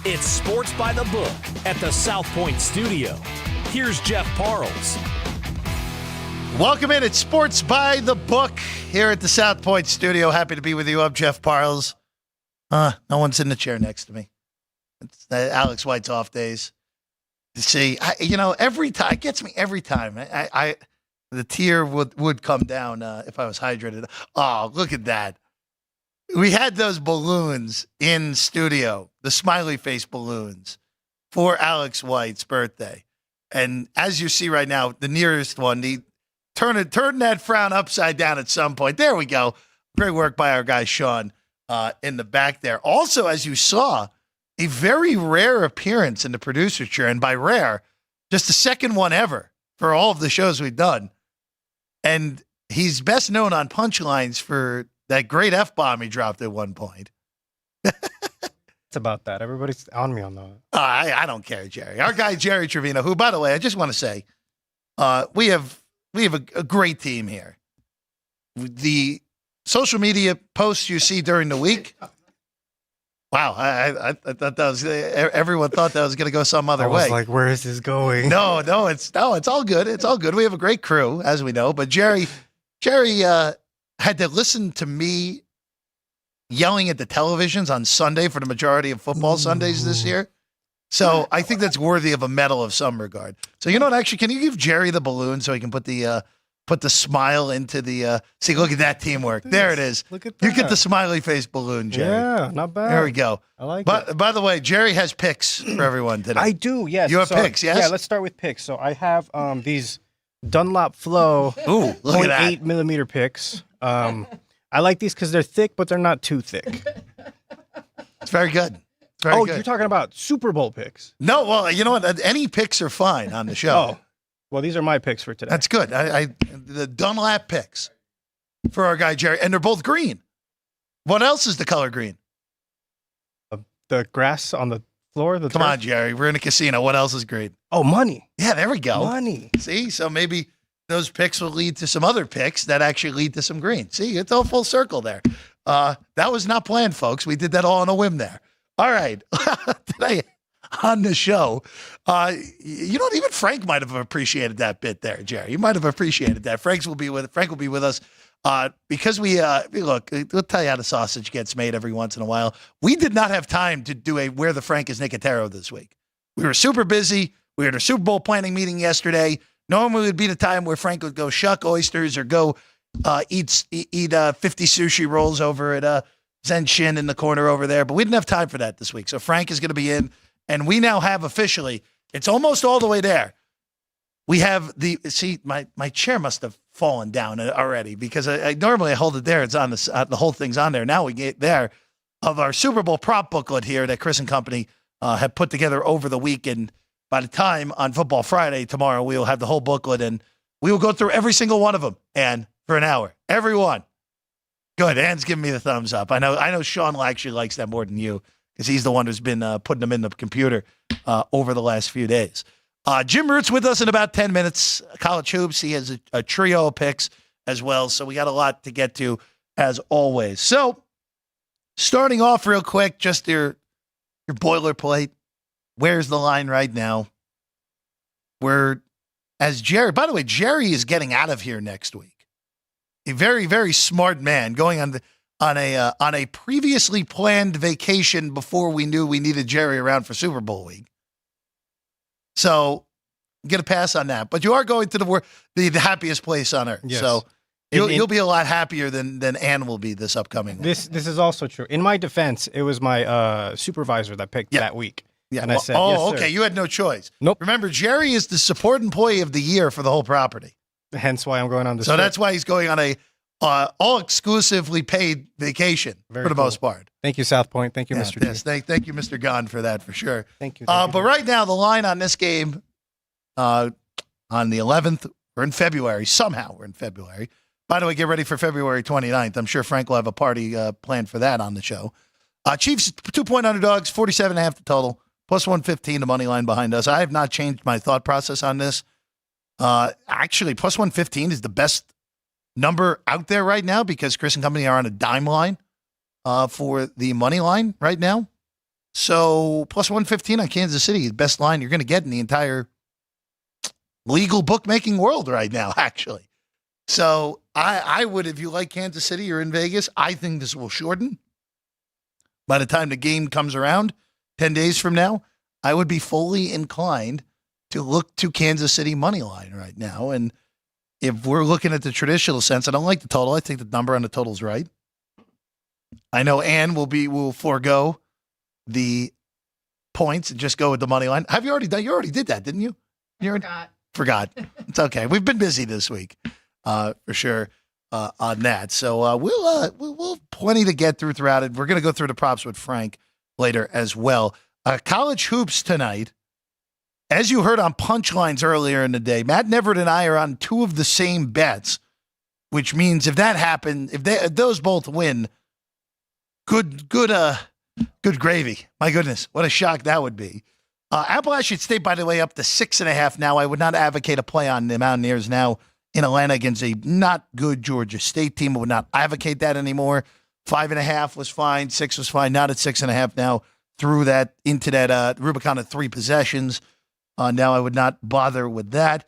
It's Sports by the Book at the South Point Studio. Here's Jeff Parles. Welcome in. It's Sports by the Book here at the South Point Studio. Happy to be with you. I'm Jeff Parles. No one's in the chair next to me. It's Alex White's off days. See, every time, it gets me every time. The tear would come down if I was hydrated. Oh, look at that. We had those balloons in studio, the smiley face balloons, for Alex White's birthday. And as you see right now, the nearest one, turn that frown upside down at some point. There we go. Great work by our guy Sean in the back there. Also, as you saw, a very rare appearance in the producer chair, and by rare, just the second one ever for all of the shows we've done. And he's best known on punchlines for that great F-bomb he dropped at one point. It's about that. Everybody's on me on that. I don't care, Jerry. Our guy, Jerry Trevino, who, by the way, I just want to say, we have a great team here. The social media posts you see during the week, wow, I thought that was, everyone thought that was going to go some other way. I was like, where is this going? No, it's all good. It's all good. We have a great crew, as we know, but Jerry had to listen to me yelling at the televisions on Sunday for the majority of football Sundays this year. So I think that's worthy of a medal of some regard. So you know what? Actually, can you give Jerry the balloon so he can put the smile into the? See, look at that teamwork. There it is. Look at that. You get the smiley face balloon, Jerry. Yeah, not bad. There we go. I like it. By the way, Jerry has picks for everyone today. I do. Yes. You have picks, yes? Yeah. Let's start with picks. So I have these Dunlop Flow. Ooh, look at that. 0.8 millimeter picks. I like these because they're thick, but they're not too thick. It's very good. It's very good. You're talking about Super Bowl picks? No, well, you know what? Any picks are fine on the show. Oh, well, these are my picks for today. That's good. The Dunlap picks for our guy Jerry, and they're both green. What else is the color green? The grass on the floor. Come on, Jerry. We're in a casino. What else is green? Oh, money. Yeah, there we go. Money. See, so maybe those picks will lead to some other picks that actually lead to some green. See, it's all full circle there. That was not planned, folks. We did that all on a whim there. All right. Today on the show, even Frank might have appreciated that bit there, Jerry. You might have appreciated that. Frank will be with us because look, we'll tell you how the sausage gets made every once in a while. We did not have time to do a Where the Frank is Nicotero this week. We were super busy. We had a Super Bowl planning meeting yesterday. Normally would be the time where Frank would go shuck oysters or go eat 50 sushi rolls over at Zen Shin in the corner over there. But we didn't have time for that this week. So Frank is going to be in. And we now have officially, it's almost all the way there. We have my chair must have fallen down already because I normally hold it there. It's on the whole thing's on there. Now we get there of our Super Bowl prop booklet here that Chris and company have put together over the week. And by the time on Football Friday tomorrow, we will have the whole booklet and we will go through every single one of them. And for an hour, every one. Good. Ann's giving me the thumbs up. I know Sean actually likes that more than you because he's the one who's been putting them in the computer over the last few days. Jim Root's with us in about 10 minutes. College Hoops. He has a trio of picks as well. So we got a lot to get to as always. So starting off real quick, just your boilerplate. Where's the line right now? By the way, Jerry is getting out of here next week. A very, very smart man going on a previously planned vacation before we knew we needed Jerry around for Super Bowl week. So get a pass on that. But you are going to the happiest place on earth. Yes. So you'll be a lot happier than Ann will be this upcoming week. This is also true. In my defense, it was my supervisor that picked that week. Yeah. And I said, yes, sir. Okay. You had no choice. Nope. Remember, Jerry is the support employee of the year for the whole property. Hence why I'm going on this So trip. that's why he's going on a all exclusively paid vacation for the most part. Thank you, South Point. Thank you, Mr. G. Yes, thank you, Mr. Gahn, for that, for sure. Thank you. But right now, the line on this game on the 11th, we're in February. Somehow we're in February. By the way, get ready for February 29th. I'm sure Frank will have a party planned for that on the show. Chiefs 2-point underdogs, 47.5 the total, plus 115 the money line behind us. I have not changed my thought process on this. Actually, plus 115 is the best number out there right now because Chris and company are on a dime line for the money line right now. So plus 115 on Kansas City, best line you're going to get in the entire legal bookmaking world right now, actually. So I would, if you like Kansas City, you're in Vegas, I think this will shorten. By the time the game comes around 10 days from now, I would be fully inclined to look to Kansas City money line right now. And if we're looking at the traditional sense, I don't like the total. I think the number on the total is right. I know Ann will forego the points and just go with the money line. Have you already done? You already did that, didn't you? Forgot. It's okay. We've been busy this week, for sure, on that. So we'll plenty to get throughout it. We're going to go through the props with Frank later as well. College hoops tonight. As you heard on Punchlines earlier in the day, Matt Neverett and I are on two of the same bets, which means if that happened, if those both win, good gravy. My goodness, what a shock that would be. Appalachian State, by the way, up to 6.5 now. I would not advocate a play on the Mountaineers now in Atlanta against a not good Georgia State team. I would not advocate that anymore. 5.5 was fine. 6 was fine. Not at 6.5 now. Threw that into that Rubicon of 3 possessions. Now I would not bother with that.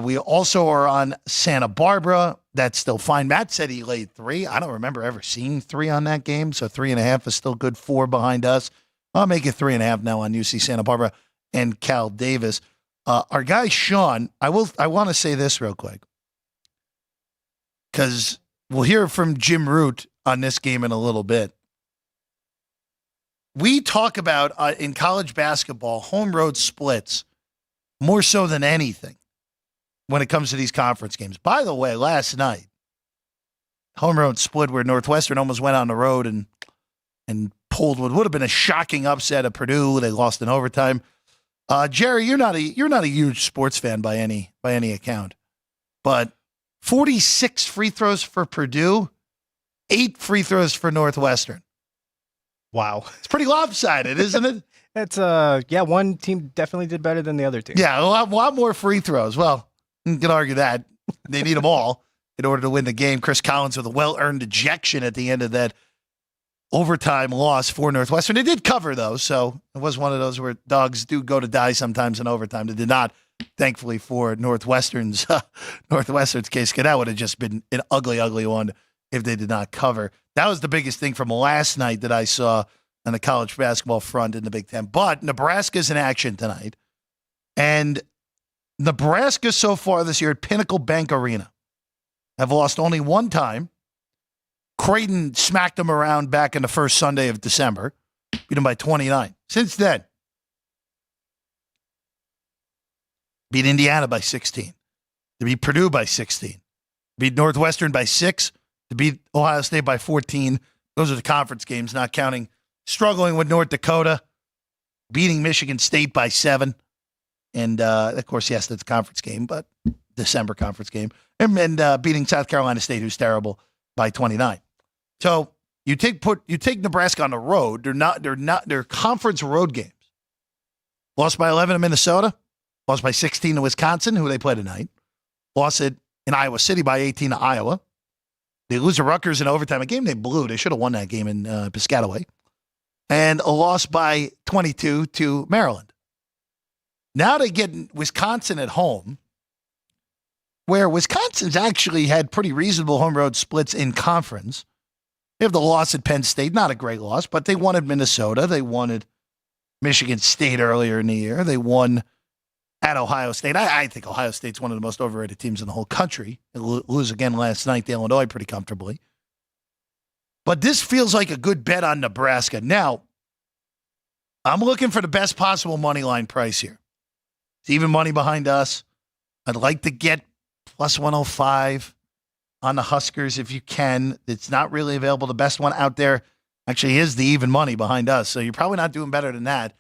We also are on Santa Barbara. That's still fine. Matt said he laid 3. I don't remember ever seeing 3 on that game, so 3.5 is still good. 4 behind us. I'll make it 3.5 now on UC Santa Barbara and Cal Davis. Our guy Sean, I want to say this real quick because we'll hear from Jim Root on this game in a little bit. We talk about in college basketball home road splits more so than anything when it comes to these conference games. By the way, last night, home road split where Northwestern almost went on the road and pulled what would have been a shocking upset of Purdue. They lost in overtime. Jerry, you're not a huge sports fan by any account, but 46 free throws for Purdue, 8 free throws for Northwestern. Wow, it's pretty lopsided, isn't it? It's one team definitely did better than the other team. Yeah, a lot more free throws. Well, you can argue that they need them all in order to win the game. Chris Collins with a well-earned ejection at the end of that overtime loss for Northwestern. They did cover, though, so it was one of those where dogs do go to die sometimes in overtime. They did not, thankfully, for Northwestern's case. That would have just been an ugly, ugly one if they did not cover. That was the biggest thing from last night that I saw on the college basketball front in the Big Ten. But Nebraska's in action tonight, and Nebraska so far this year at Pinnacle Bank Arena have lost only one time. Creighton smacked them around back in the first Sunday of December, beat them by 29. Since then, beat Indiana by 16, to beat Purdue by 16, beat Northwestern by 6, to beat Ohio State by 14. Those are the conference games, not counting struggling with North Dakota, beating Michigan State by 7. And, of course, yes, that's a conference game, but December conference game. And beating South Carolina State, who's terrible, by 29. So you take Nebraska on the road. They're conference road games. Lost by 11 to Minnesota. Lost by 16 to Wisconsin, who they play tonight. Lost it in Iowa City by 18 to Iowa. They lose to Rutgers in overtime. A game they blew. They should have won that game in Piscataway. And a loss by 22 to Maryland. Now they get Wisconsin at home, where Wisconsin's actually had pretty reasonable home road splits in conference. They have the loss at Penn State, not a great loss, but they won at Minnesota. They won at Michigan State earlier in the year. They won at Ohio State. I think Ohio State's one of the most overrated teams in the whole country. They lose again last night to Illinois pretty comfortably. But this feels like a good bet on Nebraska. Now, I'm looking for the best possible money line price here. It's even money behind us. I'd like to get plus 105 on the Huskers if you can. It's not really available. The best one out there actually is the even money behind us. So you're probably not doing better than that.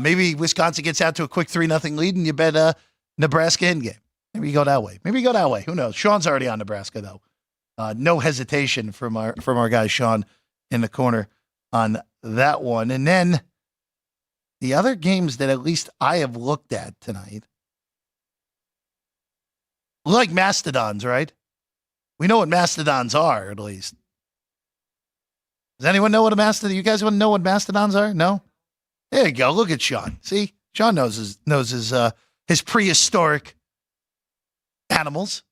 Maybe Wisconsin gets out to a quick 3-0 lead and you bet Nebraska in game. Maybe you go that way. Who knows? Sean's already on Nebraska, though. No hesitation from our guy Sean in the corner on that one. And then the other games that at least I have looked at tonight, like Mastodons, right? We know what Mastodons are, at least. Does anyone know what a Mastodon? You guys want to know what Mastodons are? No? There you go. Look at Sean. See, Sean knows his prehistoric animals.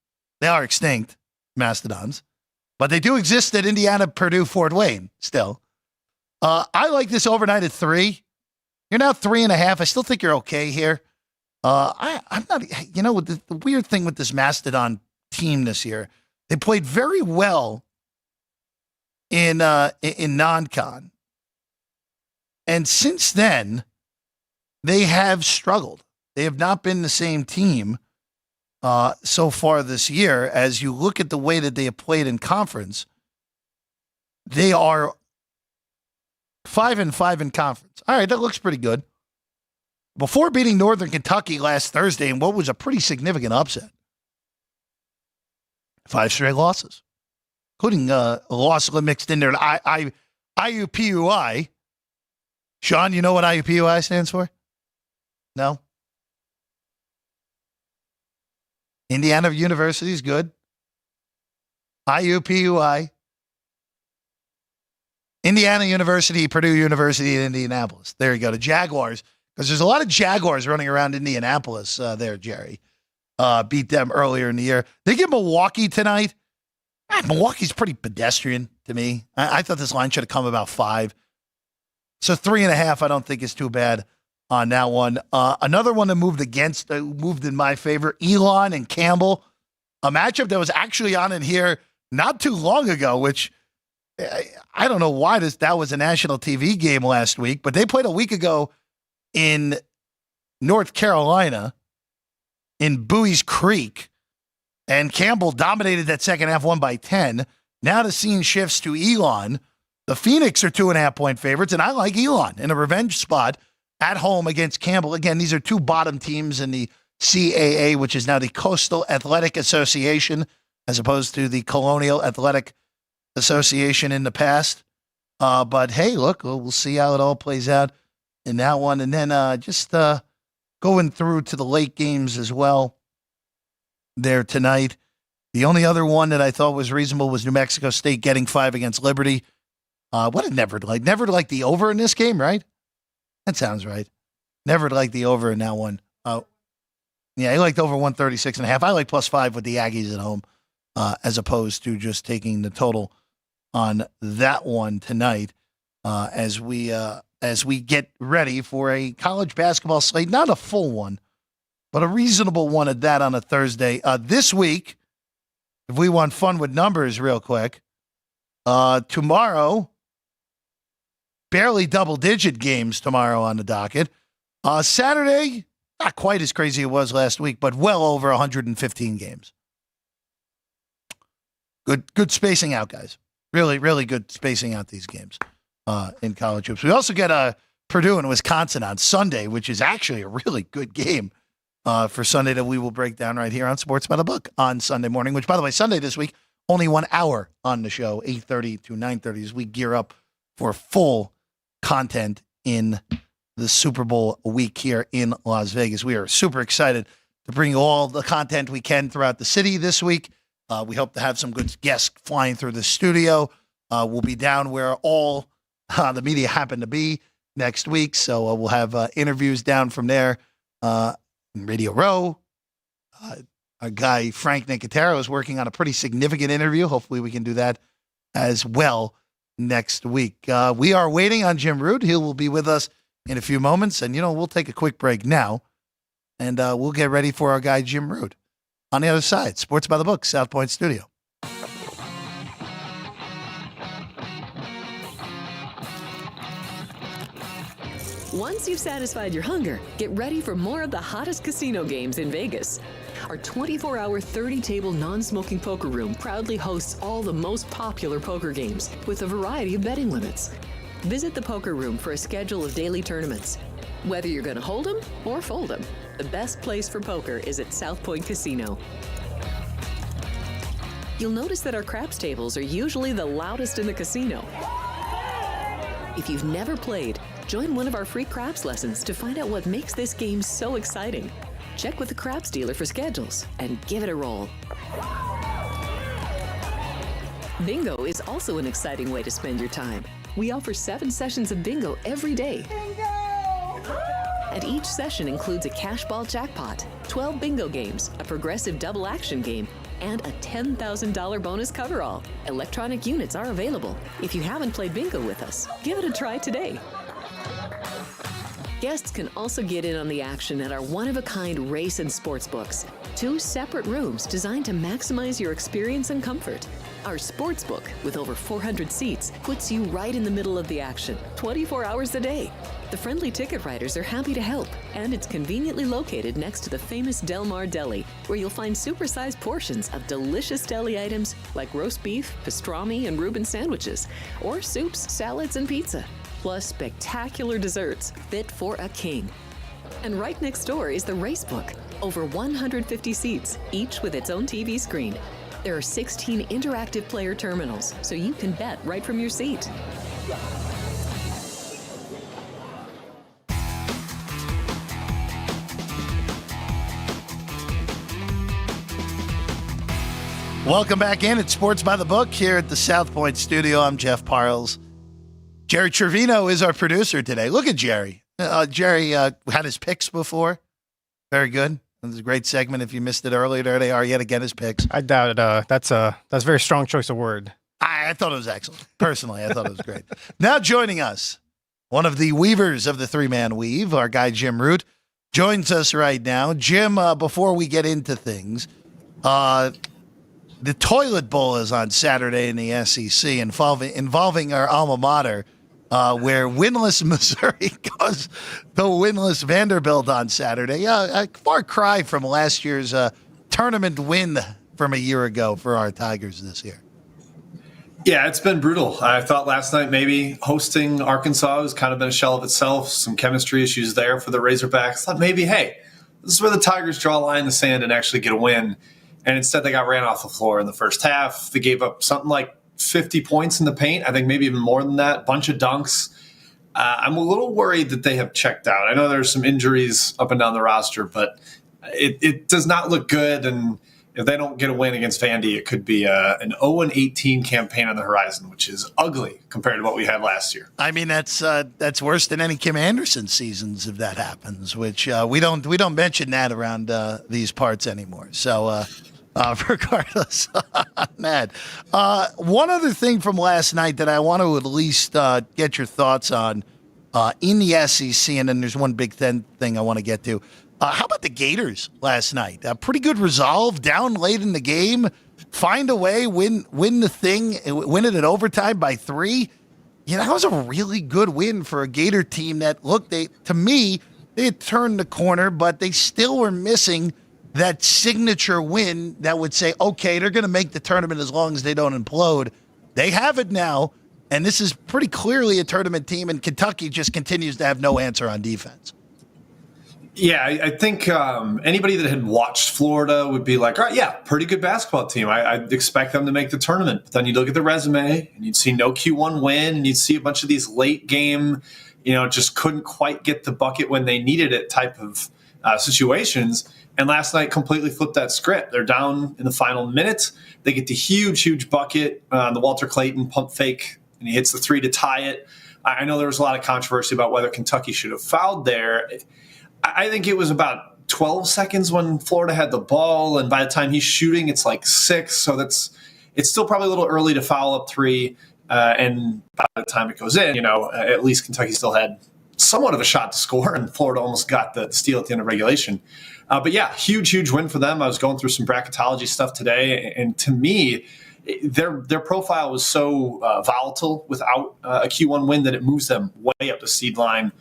They are extinct, mastodons, but they do exist at Indiana, Purdue, Fort Wayne still. I like this overnight at 3. You're now 3.5. I still think you're okay here. I'm not, the weird thing with this Mastodon team this year, they played very well in non-con. And since then, they have struggled. They have not been the same team so far this year. As you look at the way that they have played in conference, they are 5-5 in conference. All right, that looks pretty good. Before beating Northern Kentucky last Thursday in what was a pretty significant upset. 5 straight losses, including a loss mixed in there to IUPUI. Sean, you know what IUPUI stands for? No? Indiana University is good. IUPUI. Indiana University, Purdue University, and Indianapolis. There you go, the Jaguars. Because there's a lot of Jaguars running around Indianapolis there, Jerry. Beat them earlier in the year. They get Milwaukee tonight. Milwaukee's pretty pedestrian to me. I thought this line should have come about 5. So 3.5 I don't think is too bad on that one. Another one that moved in my favor, Elon and Campbell. A matchup that was actually on in here not too long ago, which I don't know why that was a national TV game last week, but they played a week ago in North Carolina in Bowie's Creek, and Campbell dominated that second half, won by 10. Now the scene shifts to Elon. The Phoenix are 2.5-point favorites, and I like Elon in a revenge spot at home against Campbell. Again, these are two bottom teams in the CAA, which is now the Coastal Athletic Association, as opposed to the Colonial Athletic Association in the past. But hey, look, we'll see how it all plays out in that one. And then just going through to the late games as well there tonight. The only other one that I thought was reasonable was New Mexico State getting 5 against Liberty. What did Never like? Never like the over in this game, right? That sounds right. Never like the over in that one. Yeah, he liked over 136.5. I like +5 with the Aggies at home, as opposed to just taking the total on that one tonight. As we get ready for a college basketball slate, not a full one, but a reasonable one at that on a Thursday. This week, if we want fun with numbers real quick, tomorrow, barely double-digit games tomorrow on the docket. Saturday, not quite as crazy as it was last week, but well over 115 games. Good spacing out, guys. Really, really good spacing out these games in college hoops. We also get Purdue and Wisconsin on Sunday, which is actually a really good game for Sunday that we will break down right here on Sports by the Book on Sunday morning, which, by the way, Sunday this week, only 1 hour on the show, 8:30 to 9:30, as we gear up for full content in the Super Bowl week here in Las Vegas. We are super excited to bring you all the content we can throughout the city this week. We hope to have some good guests flying through the studio. We'll be down where all the media happen to be next week. So we'll have interviews down from there in Radio Row. Our guy, Frank Nicotero, is working on a pretty significant interview. Hopefully we can do that as well next week. We are waiting on Jim Root. He will be with us in a few moments. And, we'll take a quick break now, and we'll get ready for our guy, Jim Root. On the other side, Sports by the Book, South Point Studio. Once you've satisfied your hunger, get ready for more of the hottest casino games in Vegas. Our 24-hour, 30-table non-smoking poker room proudly hosts all the most popular poker games with a variety of betting limits. Visit the poker room for a schedule of daily tournaments. Whether you're going to hold 'em or fold 'em, the best place for poker is at South Point Casino. You'll notice that our craps tables are usually the loudest in the casino. If you've never played, join one of our free craps lessons to find out what makes this game so exciting. Check with the craps dealer for schedules and give it a roll. Bingo is also an exciting way to spend your time. We offer 7 sessions of bingo every day. Bingo! And each session includes a cash ball jackpot, 12 bingo games, a progressive double action game, and a $10,000 bonus coverall. Electronic units are available. If you haven't played bingo with us, give it a try today. Guests can also get in on the action at our one-of-a-kind race and sports books. 2 separate rooms designed to maximize your experience and comfort. Our sports book, with over 400 seats, puts you right in the middle of the action, 24 hours a day. The friendly ticket writers are happy to help, and it's conveniently located next to the famous Del Mar Deli, where you'll find supersized portions of delicious deli items like roast beef, pastrami, and Reuben sandwiches, or soups, salads, and pizza, plus spectacular desserts fit for a king. And right next door is the race book, over 150 seats, each with its own TV screen. There are 16 interactive player terminals, so you can bet right from your seat. Welcome back in. It's Sports by the Book here at the South Point studio. I'm Jeff Parles. Jerry Trevino is our producer today. Look at Jerry. Jerry had his picks before. Very good. It was a great segment. If you missed it earlier, there they are yet again, his picks. I doubt it. That's a very strong choice of word. I thought it was excellent. Personally, I thought it was great. Now joining us, one of the weavers of the three-man weave, our guy Jim Root, joins us right now. Jim, before we get into things, the Toilet Bowl is on Saturday in the SEC involving our alma mater, where winless Missouri goes to winless Vanderbilt on Saturday. A far cry from last year's tournament win from a year ago for our Tigers this year. Yeah, it's been brutal. I thought last night maybe hosting Arkansas has kind of been a shell of itself. Some chemistry issues there for the Razorbacks. I thought maybe, hey, this is where the Tigers draw a line in the sand and actually get a win. And instead they got ran off the floor in the first half. They gave up something like 50 points in the paint. I think maybe even more than that. Bunch of dunks. I'm a little worried that they have checked out. I know there's some injuries up and down the roster, but it does not look good. And if they don't get a win against Vandy, it could be an 0-18 campaign on the horizon, which is ugly compared to what we had last year. I mean, that's worse than any Kim Anderson seasons if that happens, which we don't mention that around these parts anymore. So regardless, mad. One other thing from last night that I want to at least get your thoughts on in the SEC, and then there's one big thing I want to get to. How about the Gators last night? Pretty good resolve, down late in the game, find a way, win the thing, win it in overtime by 3. You know, that was a really good win for a Gator team that, look, to me, they had turned the corner, but they still were missing that signature win that would say, okay, they're going to make the tournament as long as they don't implode. They have it now, and this is pretty clearly a tournament team, and Kentucky just continues to have no answer on defense. Yeah, I think anybody that had watched Florida would be like, all right, yeah, pretty good basketball team. I'd expect them to make the tournament. But then you look at the resume, and you'd see no Q1 win, and you'd see a bunch of these late game, just couldn't quite get the bucket when they needed it type of situations. And last night completely flipped that script. They're down in the final minute. They get the huge bucket on the Walter Clayton pump fake, and he hits the 3 to tie it. I know there was a lot of controversy about whether Kentucky should have fouled there. I think it was about 12 seconds when Florida had the ball, and by the time he's shooting, it's like 6. So it's still probably a little early to foul up 3. And by the time it goes in, at least Kentucky still had somewhat of a shot to score, and Florida almost got the steal at the end of regulation. But yeah, huge win for them. I was going through some bracketology stuff today, and to me, their profile was so volatile without a Q1 win that it moves them way up the seed line.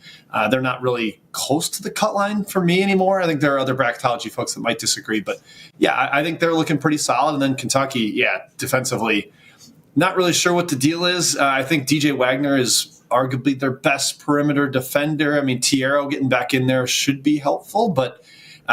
They're not really close to the cut line for me anymore. I think there are other bracketology folks that might disagree, but yeah, I think they're looking pretty solid. And then Kentucky, yeah, defensively, not really sure what the deal is. I think DJ Wagner is arguably their best perimeter defender. I mean, Tiero getting back in there should be helpful, but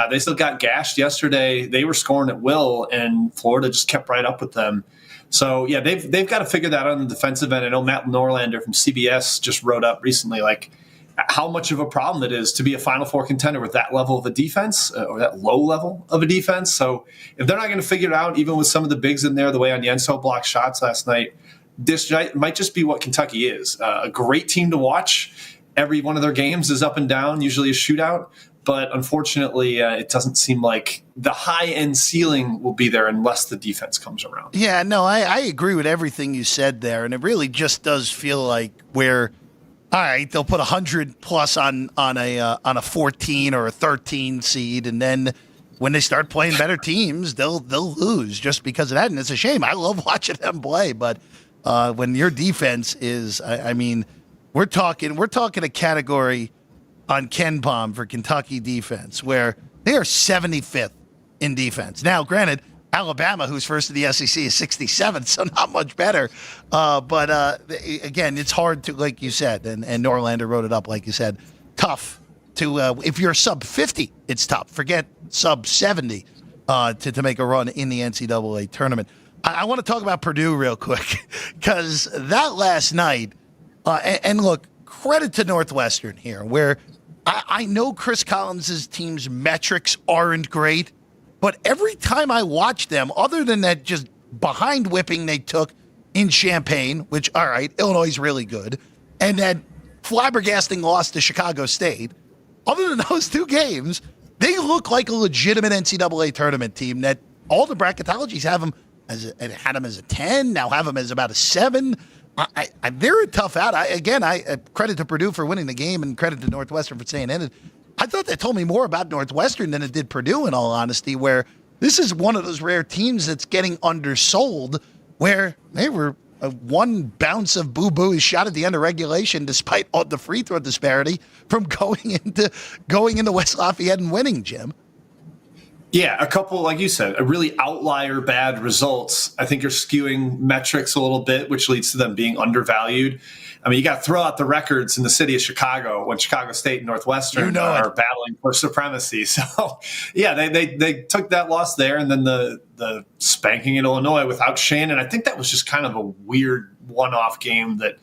they still got gashed yesterday. They were scoring at will, and Florida just kept right up with them. So, yeah, they've got to figure that out on the defensive end. I know Matt Norlander from CBS just wrote up recently, like, how much of a problem it is to be a Final Four contender with that level of a defense or that low level of a defense. So if they're not going to figure it out, even with some of the bigs in there, the way Onyenso blocked shots last night, this might just be what Kentucky is. A great team to watch. every one of their games is up and down, usually a shootout. But unfortunately, it doesn't seem like the high-end ceiling will be there unless the defense comes around. Yeah, no, I agree with everything you said there, and it really just does feel like all right, they'll put 100 plus on a 14 or a 13 seed, and then when they start playing better teams, they'll lose just because of that, and it's a shame. I love watching them play, but when your defense is, I mean, we're talking a category on Ken Palm for Kentucky defense, where they are 75th in defense. Now, granted, Alabama, who's first in the SEC, is 67th, so not much better. But again, it's hard to, like you said, and Norlander wrote it up, like you said, tough to, if you're sub 50, it's tough. Forget sub 70 to make a run in the NCAA tournament. I want to talk about Purdue real quick, because that last night, and look, credit to Northwestern here, where I know Chris Collins' team's metrics aren't great, but every time I watch them, other than that just behind whipping they took in Champaign, which, all right, Illinois is really good, and that flabbergasting loss to Chicago State, other than those two games, they look like a legitimate NCAA tournament team that all the bracketologies have them had them as a 10, now have them as about a 7. They're a tough out. I credit to Purdue for winning the game and credit to Northwestern for staying in it. I thought that told me more about Northwestern than it did Purdue, in all honesty, where this is one of those rare teams that's getting undersold, where they were one bounce of boo-boo shot at the end of regulation, despite all the free throw disparity, from going into West Lafayette and winning, Jim. Yeah, a couple, like you said, a really outlier bad results. I think you're skewing metrics a little bit, which leads to them being undervalued. I mean, you got to throw out the records in the city of Chicago when Chicago State and Northwestern are battling for supremacy. So, yeah, they took that loss there, and then the spanking in Illinois without Shannon. I think that was just kind of a weird one-off game that,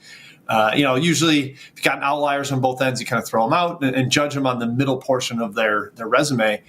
usually if you've got outliers on both ends, you kind of throw them out and judge them on the middle portion of their resume.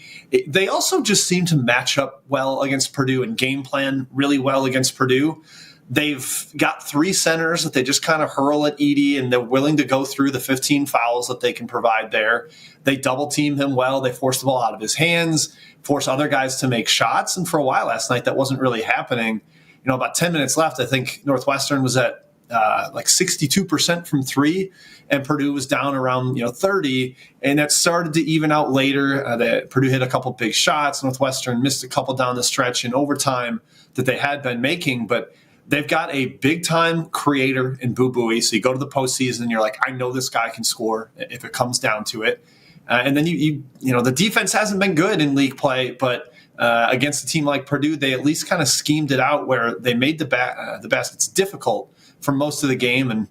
They also just seem to match up well against Purdue and game plan really well against Purdue. They've got 3 centers that they just kind of hurl at Edey, and they're willing to go through the 15 fouls that they can provide there. They double team him well. They force the ball out of his hands, force other guys to make shots. And for a while last night, that wasn't really happening. About 10 minutes left, I think Northwestern was at like 62% from 3, and Purdue was down around 30, and that started to even out later. Purdue hit a couple big shots. Northwestern missed a couple down the stretch in overtime that they had been making, but they've got a big-time creator in Boo Buie. So you go to the postseason, and you're like, I know this guy can score if it comes down to it. And then the defense hasn't been good in league play, but against a team like Purdue, they at least kind of schemed it out where they made the baskets difficult for most of the game. And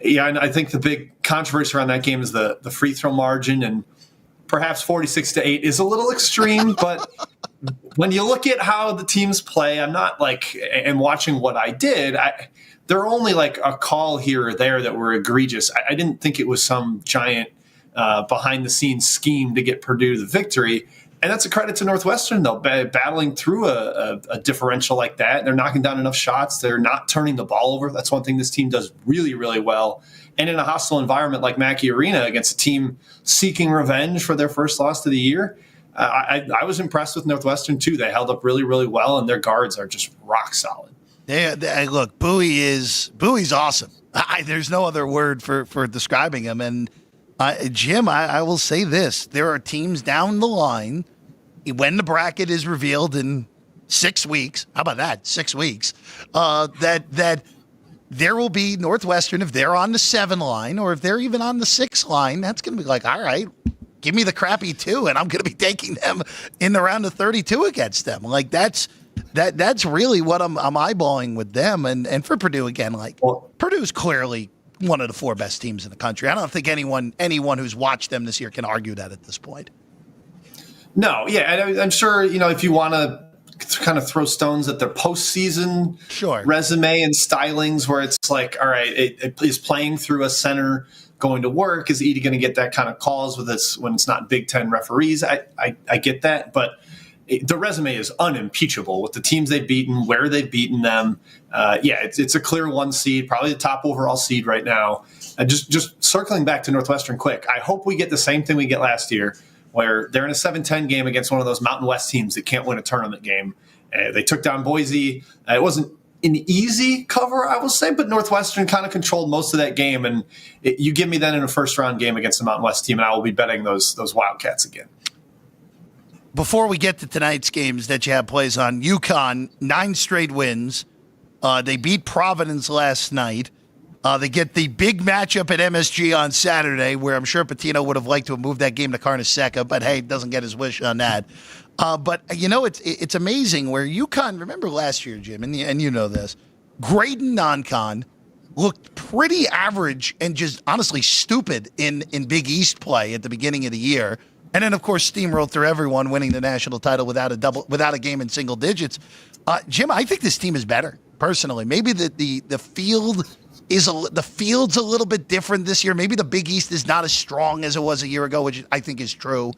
yeah, I think the big controversy around that game is the free throw margin, and perhaps 46-8 is a little extreme, but when you look at how the teams play, I'm not and watching what I did, there are only like a call here or there that were egregious. I didn't think it was some giant behind the scenes scheme to get Purdue the victory. And that's a credit to Northwestern, though, battling through a differential like that. They're knocking down enough shots. They're not turning the ball over. That's one thing this team does really, really well. And in a hostile environment like Mackey Arena against a team seeking revenge for their first loss of the year, I was impressed with Northwestern, too. They held up really, really well, and their guards are just rock solid. Look, Bowie's awesome. There's no other word for describing him. And Jim, I will say this. There are teams down the line, when the bracket is revealed in 6 weeks, how about that, 6 weeks, that there will be Northwestern, if they're on the 7 line or if they're even on the 6 line, that's going to be like, all right, give me the crappy 2, and I'm going to be taking them in the round of 32 against them. Like, that's really what I'm eyeballing with them. And for Purdue, again, Purdue's clearly one of the 4 best teams in the country. I don't think anyone who's watched them this year can argue that at this point. No, yeah, and I'm sure, if you want to kind of throw stones at their postseason resume and stylings where it's like, all right, is playing through a center going to work? Is Edey going to get that kind of calls with this when it's not Big Ten referees? I get that, but the resume is unimpeachable with the teams they've beaten, where they've beaten them. It's a clear 1 seed, probably the top overall seed right now. And just circling back to Northwestern quick, I hope we get the same thing we get last year, where they're in a 7-10 game against one of those Mountain West teams that can't win a tournament game. They took down Boise. It wasn't an easy cover, I will say, but Northwestern kind of controlled most of that game. And you give me that in a first-round game against the Mountain West team, and I will be betting those Wildcats again. Before we get to tonight's games that you have plays on, UConn, 9 straight wins. They beat Providence last night. They get the big matchup at MSG on Saturday, where I'm sure Pitino would have liked to have moved that game to Carnesecca, but hey, doesn't get his wish on that. But it's amazing where UConn. Remember last year, Jim, and you know this. Graydon non-con looked pretty average and just honestly stupid in Big East play at the beginning of the year, and then of course steamrolled through everyone, winning the national title without a game in single digits. Jim, I think this team is better personally. Maybe the field. The field's a little bit different this year. Maybe the Big East is not as strong as it was a year ago, which I think is true.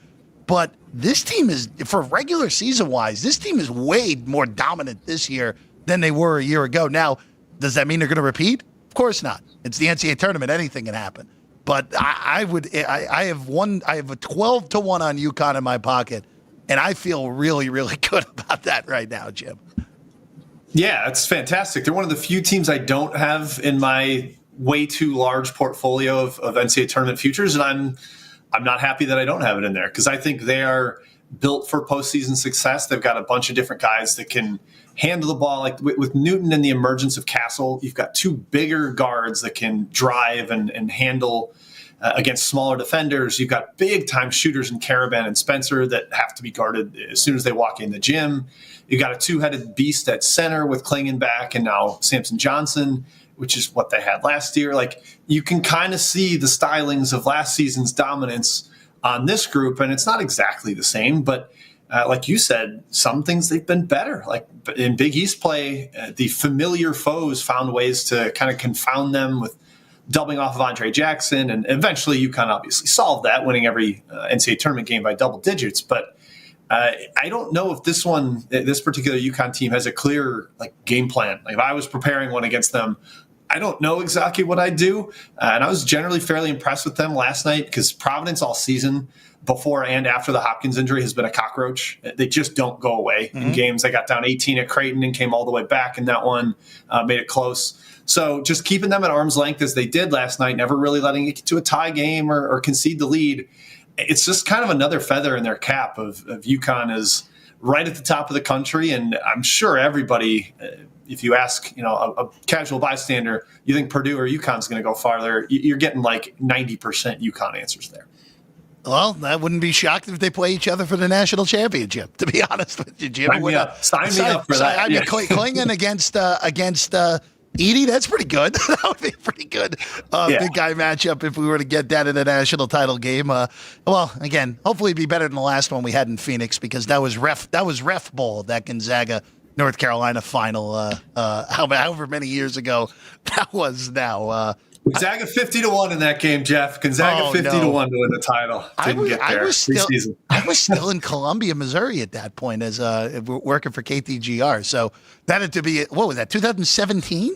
But this team is, for regular season-wise, this team is way more dominant this year than they were a year ago. Now, does that mean they're going to repeat? Of course not. It's the NCAA tournament. Anything can happen. But I have a 12-1 on UConn in my pocket, and I feel really, really good about that right now, Jim. Yeah, it's fantastic. They're one of the few teams I don't have in my way too large portfolio of NCAA tournament futures, and I'm not happy that I don't have it in there because I think they are built for postseason success. They've got a bunch of different guys that can handle the ball. Like with Newton and the emergence of Castle, you've got 2 bigger guards that can drive and handle against smaller defenders. You've got big-time shooters in Caravan and Spencer that have to be guarded as soon as they walk in the gym. You've got a 2-headed beast at center with Klingon back and now Samson Johnson, which is what they had last year. Like, you can kind of see the stylings of last season's dominance on this group, and it's not exactly the same, but like you said, some things they've been better. Like in Big East play, the familiar foes found ways to kind of confound them with doubling off of Andre Jackson, and eventually UConn obviously solved that, winning every NCAA tournament game by double digits. But I don't know if this particular UConn team has a clear game plan. Like if I was preparing one against them, I don't know exactly what I'd do. And I was generally fairly impressed with them last night because Providence all season, before and after the Hopkins injury, has been a cockroach. They just don't go away in games. They got down 18 at Creighton and came all the way back in that one, made it close. So just keeping them at arm's length as they did last night, never really letting it get to a tie game or concede the lead. It's just kind of another feather in their cap of UConn is right at the top of the country. And I'm sure everybody, if you ask, a casual bystander, you think Purdue or UConn's going to go farther, you're getting like 90% UConn answers there. Well, I wouldn't be shocked if they play each other for the national championship, to be honest with you, Jim. Sign me up for that. I mean, Klingon against Edie, that's pretty good. That would be a pretty good big guy matchup if we were to get that in a national title game. Well, again, hopefully it'd be better than the last one we had in Phoenix because that was ref bowl, that Gonzaga North Carolina final. However many years ago that was now. Gonzaga 50-1 in that game, Jeff. Gonzaga 50-1 to win the title. Didn't get there. I was still in Columbia, Missouri at that point as working for KTGR. So that had to be, what was that, 2017?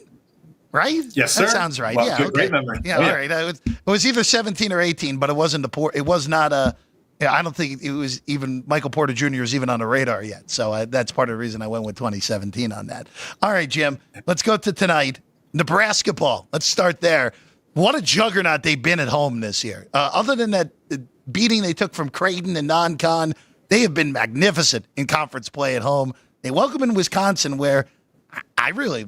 Right? Yes, sir. That sounds right. Well, yeah, good, great memory. Yeah, all right. It was either 17 or 18, but it wasn't it was not a. Yeah, I don't think it was even Michael Porter Jr. is even on the radar yet. So that's part of the reason I went with 2017 on that. All right, Jim. Let's go to tonight. Nebraska ball. Let's start there. What a juggernaut they've been at home this year. Other than that beating they took from Creighton and non-con, they have been magnificent in conference play at home. They welcome in Wisconsin, where I really,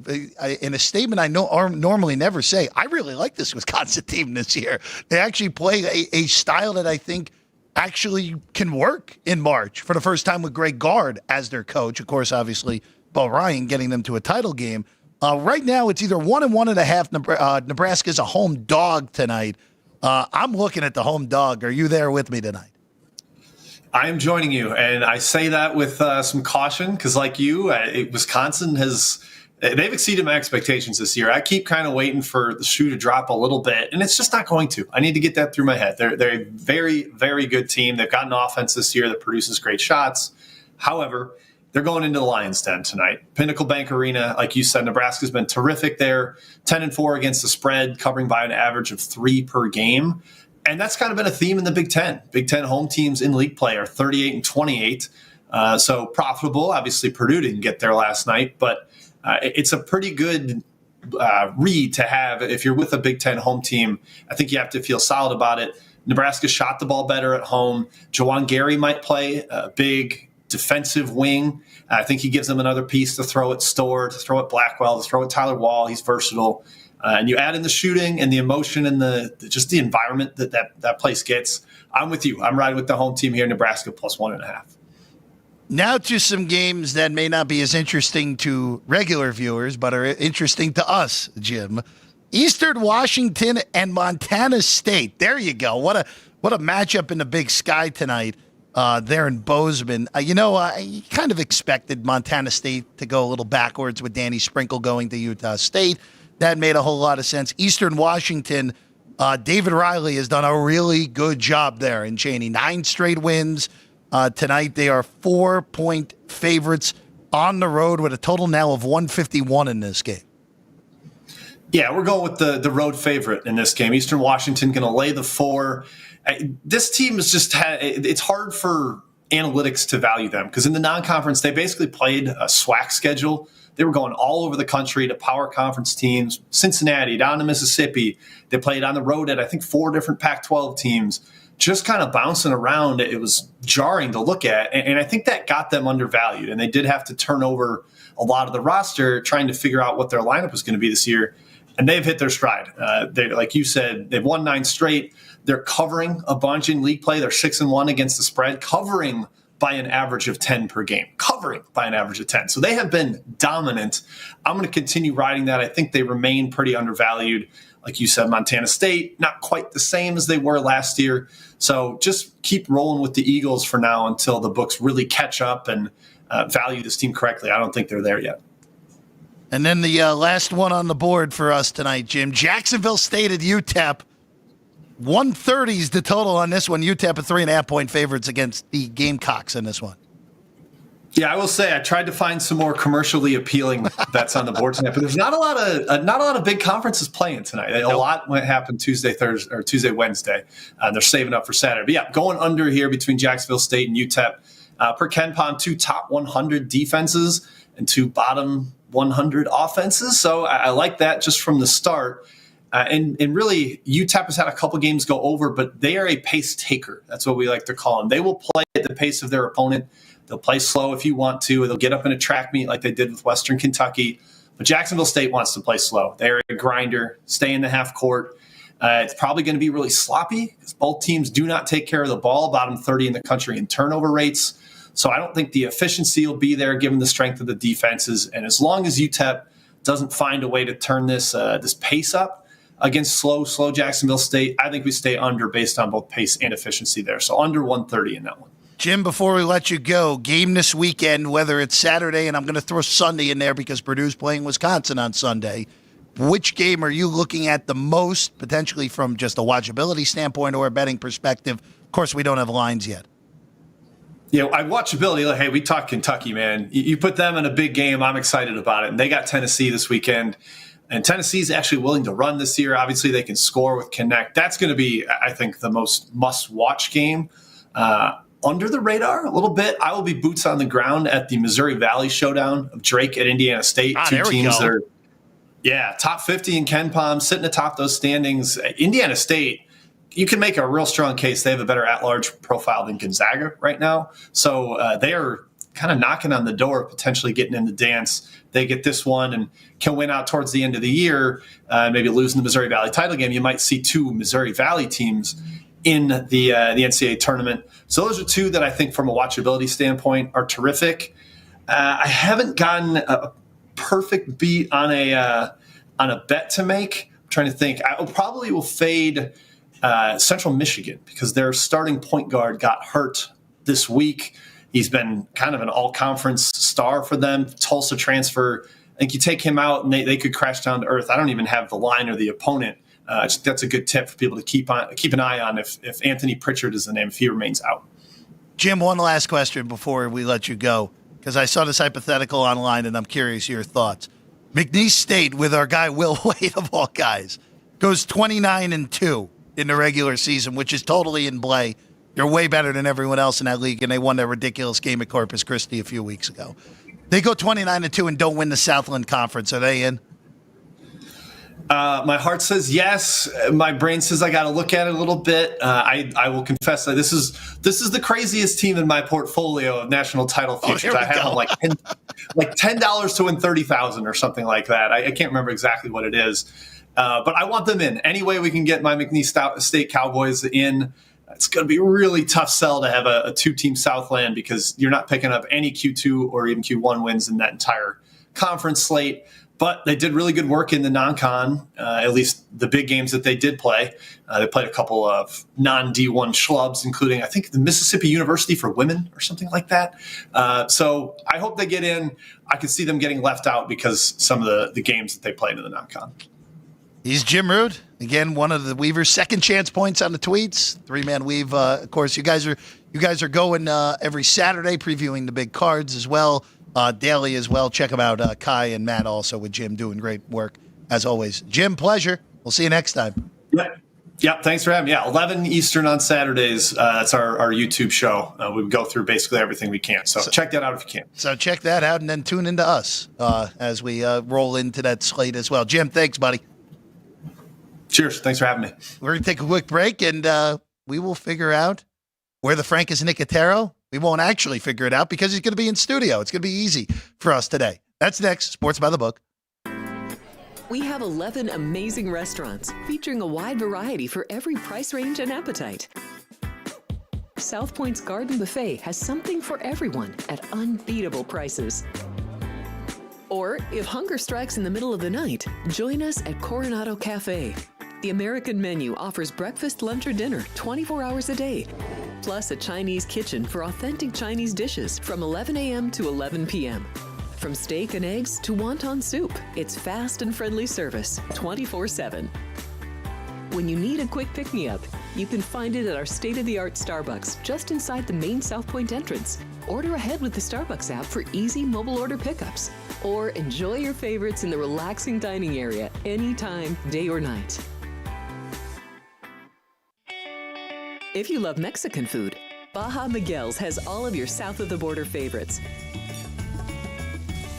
in a statement I normally never say, I really like this Wisconsin team this year. They actually play a style that I think actually can work in March for the first time with Greg Gard as their coach. Of course, obviously, Bo Ryan getting them to a title game. Right now, it's either 1 and 1.5. Nebraska's a home dog tonight. I'm looking at the home dog. Are you there with me tonight? I am joining you, and I say that with some caution because, like you, Wisconsin they've exceeded my expectations this year. I keep kind of waiting for the shoe to drop a little bit, and it's just not going to. I need to get that through my head. They're a very, very good team. They've got an offense this year that produces great shots. However, they're going into the Lions' Den tonight. Pinnacle Bank Arena, like you said, Nebraska's been terrific there. 10-4 against the spread, covering by an average of 3 per game. And that's kind of been a theme in the Big Ten. Big Ten home teams in league play are 38-28. So profitable. Obviously, Purdue didn't get there last night, but it's a pretty good read to have if you're with a Big Ten home team. I think you have to feel solid about it. Nebraska shot the ball better at home. Jawan Gary might play a big defensive wing. I think he gives them another piece to throw at Storr, to throw at Blackwell, to throw at Tyler Wall. He's versatile. And you add in the shooting and the emotion and just the environment that place gets. I'm with you. I'm riding with the home team here, Nebraska plus 1.5. Now to some games that may not be as interesting to regular viewers, but are interesting to us, Jim. Eastern Washington and Montana State. There you go. What a matchup in the Big Sky tonight there in Bozeman. I kind of expected Montana State to go a little backwards with Danny Sprinkle going to Utah State. That made a whole lot of sense. Eastern Washington, David Riley has done a really good job there in Cheney. 9 straight wins. Tonight they are 4-point favorites on the road with a total now of 151 in this game. Yeah, we're going with the road favorite in this game. Eastern Washington going to lay the 4. This team is it's hard for analytics to value them because in the non-conference, they basically played a SWAC schedule. They were going all over the country to power conference teams, Cincinnati, down to Mississippi. They played on the road at, I think, 4 different Pac-12 teams, just kind of bouncing around. It was jarring to look at, and I think that got them undervalued, and they did have to turn over a lot of the roster trying to figure out what their lineup was going to be this year, and they've hit their stride. Like you said, they've won 9 straight. They're covering a bunch in league play. They're 6-1 against the spread, covering by an average of 10 per game, covering by an average of 10. So they have been dominant. I'm going to continue riding that. I think they remain pretty undervalued. Like you said, Montana State, not quite the same as they were last year. So just keep rolling with the Eagles for now until the books really catch up and value this team correctly. I don't think they're there yet. And then the last one on the board for us tonight, Jim, Jacksonville State at UTEP. 130 is the total on this one. UTEP at 3.5-point favorites against the Gamecocks in this one. Yeah, I will say I tried to find some more commercially appealing bets on the board tonight, but there's not a lot of big conferences playing tonight. A lot went happen Tuesday, Thursday, or Tuesday, Wednesday. They're saving up for Saturday. But yeah, going under here between Jacksonville State and UTEP. Per KenPom, 2 top 100 defenses and 2 bottom 100 offenses. So I like that just from the start. And really, UTEP has had a couple games go over, but they are a pace taker. That's what we like to call them. They will play at the pace of their opponent. They'll play slow if you want to. They'll get up in a track meet like they did with Western Kentucky. But Jacksonville State wants to play slow. They're a grinder, stay in the half court. It's probably going to be really sloppy because both teams do not take care of the ball, bottom 30 in the country in turnover rates. So I don't think the efficiency will be there given the strength of the defenses. And as long as UTEP doesn't find a way to turn this pace up, against slow Jacksonville State, I think we stay under based on both pace and efficiency there. So under 130 in that one. Jim, before we let you go, game this weekend, whether it's Saturday, and I'm going to throw Sunday in there because Purdue's playing Wisconsin on Sunday. Which game are you looking at the most, potentially from just a watchability standpoint or a betting perspective? Of course, we don't have lines yet. Yeah, watchability. Like, hey, we talk Kentucky, man. You put them in a big game, I'm excited about it. And they got Tennessee this weekend. And Tennessee's actually willing to run this year. Obviously, they can score with Connect. That's going to be, I think, the most must-watch game. Under the radar a little bit, I will be boots on the ground at the Missouri Valley Showdown of Drake at Indiana State. Two teams that are, top 50 in KenPom, sitting atop those standings. Indiana State, you can make a real strong case. They have a better at-large profile than Gonzaga right now. So they are kind of knocking on the door, potentially getting in the dance. They get this one and can win out towards the end of the year, maybe losing the Missouri Valley title game. You might see 2 Missouri Valley teams in the NCAA tournament. So those are 2 that I think from a watchability standpoint are terrific. I haven't gotten a perfect beat on a bet to make. I'm trying to think. I probably will fade Central Michigan because their starting point guard got hurt this week. He's been kind of an all-conference star for them. Tulsa transfer. I think you take him out and they could crash down to earth. I don't even have the line or the opponent. That's a good tip for people to keep an eye on if Anthony Pritchard is the name, if he remains out. Jim, one last question before we let you go, because I saw this hypothetical online, and I'm curious your thoughts. McNeese State, with our guy Will Wade of all guys, goes 29-2 in the regular season, which is totally in play. They're way better than everyone else in that league, and they won their ridiculous game at Corpus Christi a few weeks ago. They go 29-2 and don't win the Southland Conference. Are they in? My heart says yes. My brain says I got to look at it a little bit. I will confess that this is the craziest team in my portfolio of national title futures. I have them like $10 to win 30,000 or something like that. I can't remember exactly what it is, but I want them in any way we can get my McNeese State Cowboys in. It's going to be a really tough sell to have a two-team Southland because you're not picking up any Q2 or even Q1 wins in that entire conference slate. But they did really good work in the non-con, at least the big games that they did play. They played a couple of non-D1 schlubs, including, I think, the Mississippi University for women or something like that. So I hope they get in. I could see them getting left out because some of the games that they played in the non-con. He's Jim Root. Again, one of the Weaver's second chance points on the tweets. Three-man weave. Of course, you guys are going every Saturday previewing the big cards as well. Daily as well. Check them out. Kai and Matt also with Jim doing great work as always. Jim, pleasure. We'll see you next time. Yep. Thanks for having me. Yeah, 11 Eastern on Saturdays. That's our YouTube show. We go through basically everything we can. So check that out if you can. So check that out and then tune into us as we roll into that slate as well. Jim, thanks, buddy. Cheers. Thanks for having me. We're going to take a quick break and we will figure out where the Frank is Nicotero. We won't actually figure it out because he's going to be in studio. It's going to be easy for us today. That's next. Sports by the Book. We have 11 amazing restaurants featuring a wide variety for every price range and appetite. South Point's Garden Buffet has something for everyone at unbeatable prices. Or if hunger strikes in the middle of the night, join us at Coronado Cafe. The American menu offers breakfast, lunch, or dinner 24 hours a day, plus a Chinese kitchen for authentic Chinese dishes from 11 a.m. to 11 p.m. From steak and eggs to wonton soup, it's fast and friendly service 24/7. When you need a quick pick-me-up, you can find it at our state-of-the-art Starbucks just inside the main South Point entrance. Order ahead with the Starbucks app for easy mobile order pickups. Or enjoy your favorites in the relaxing dining area anytime, day or night. If you love Mexican food, Baja Miguel's has all of your south of the border favorites.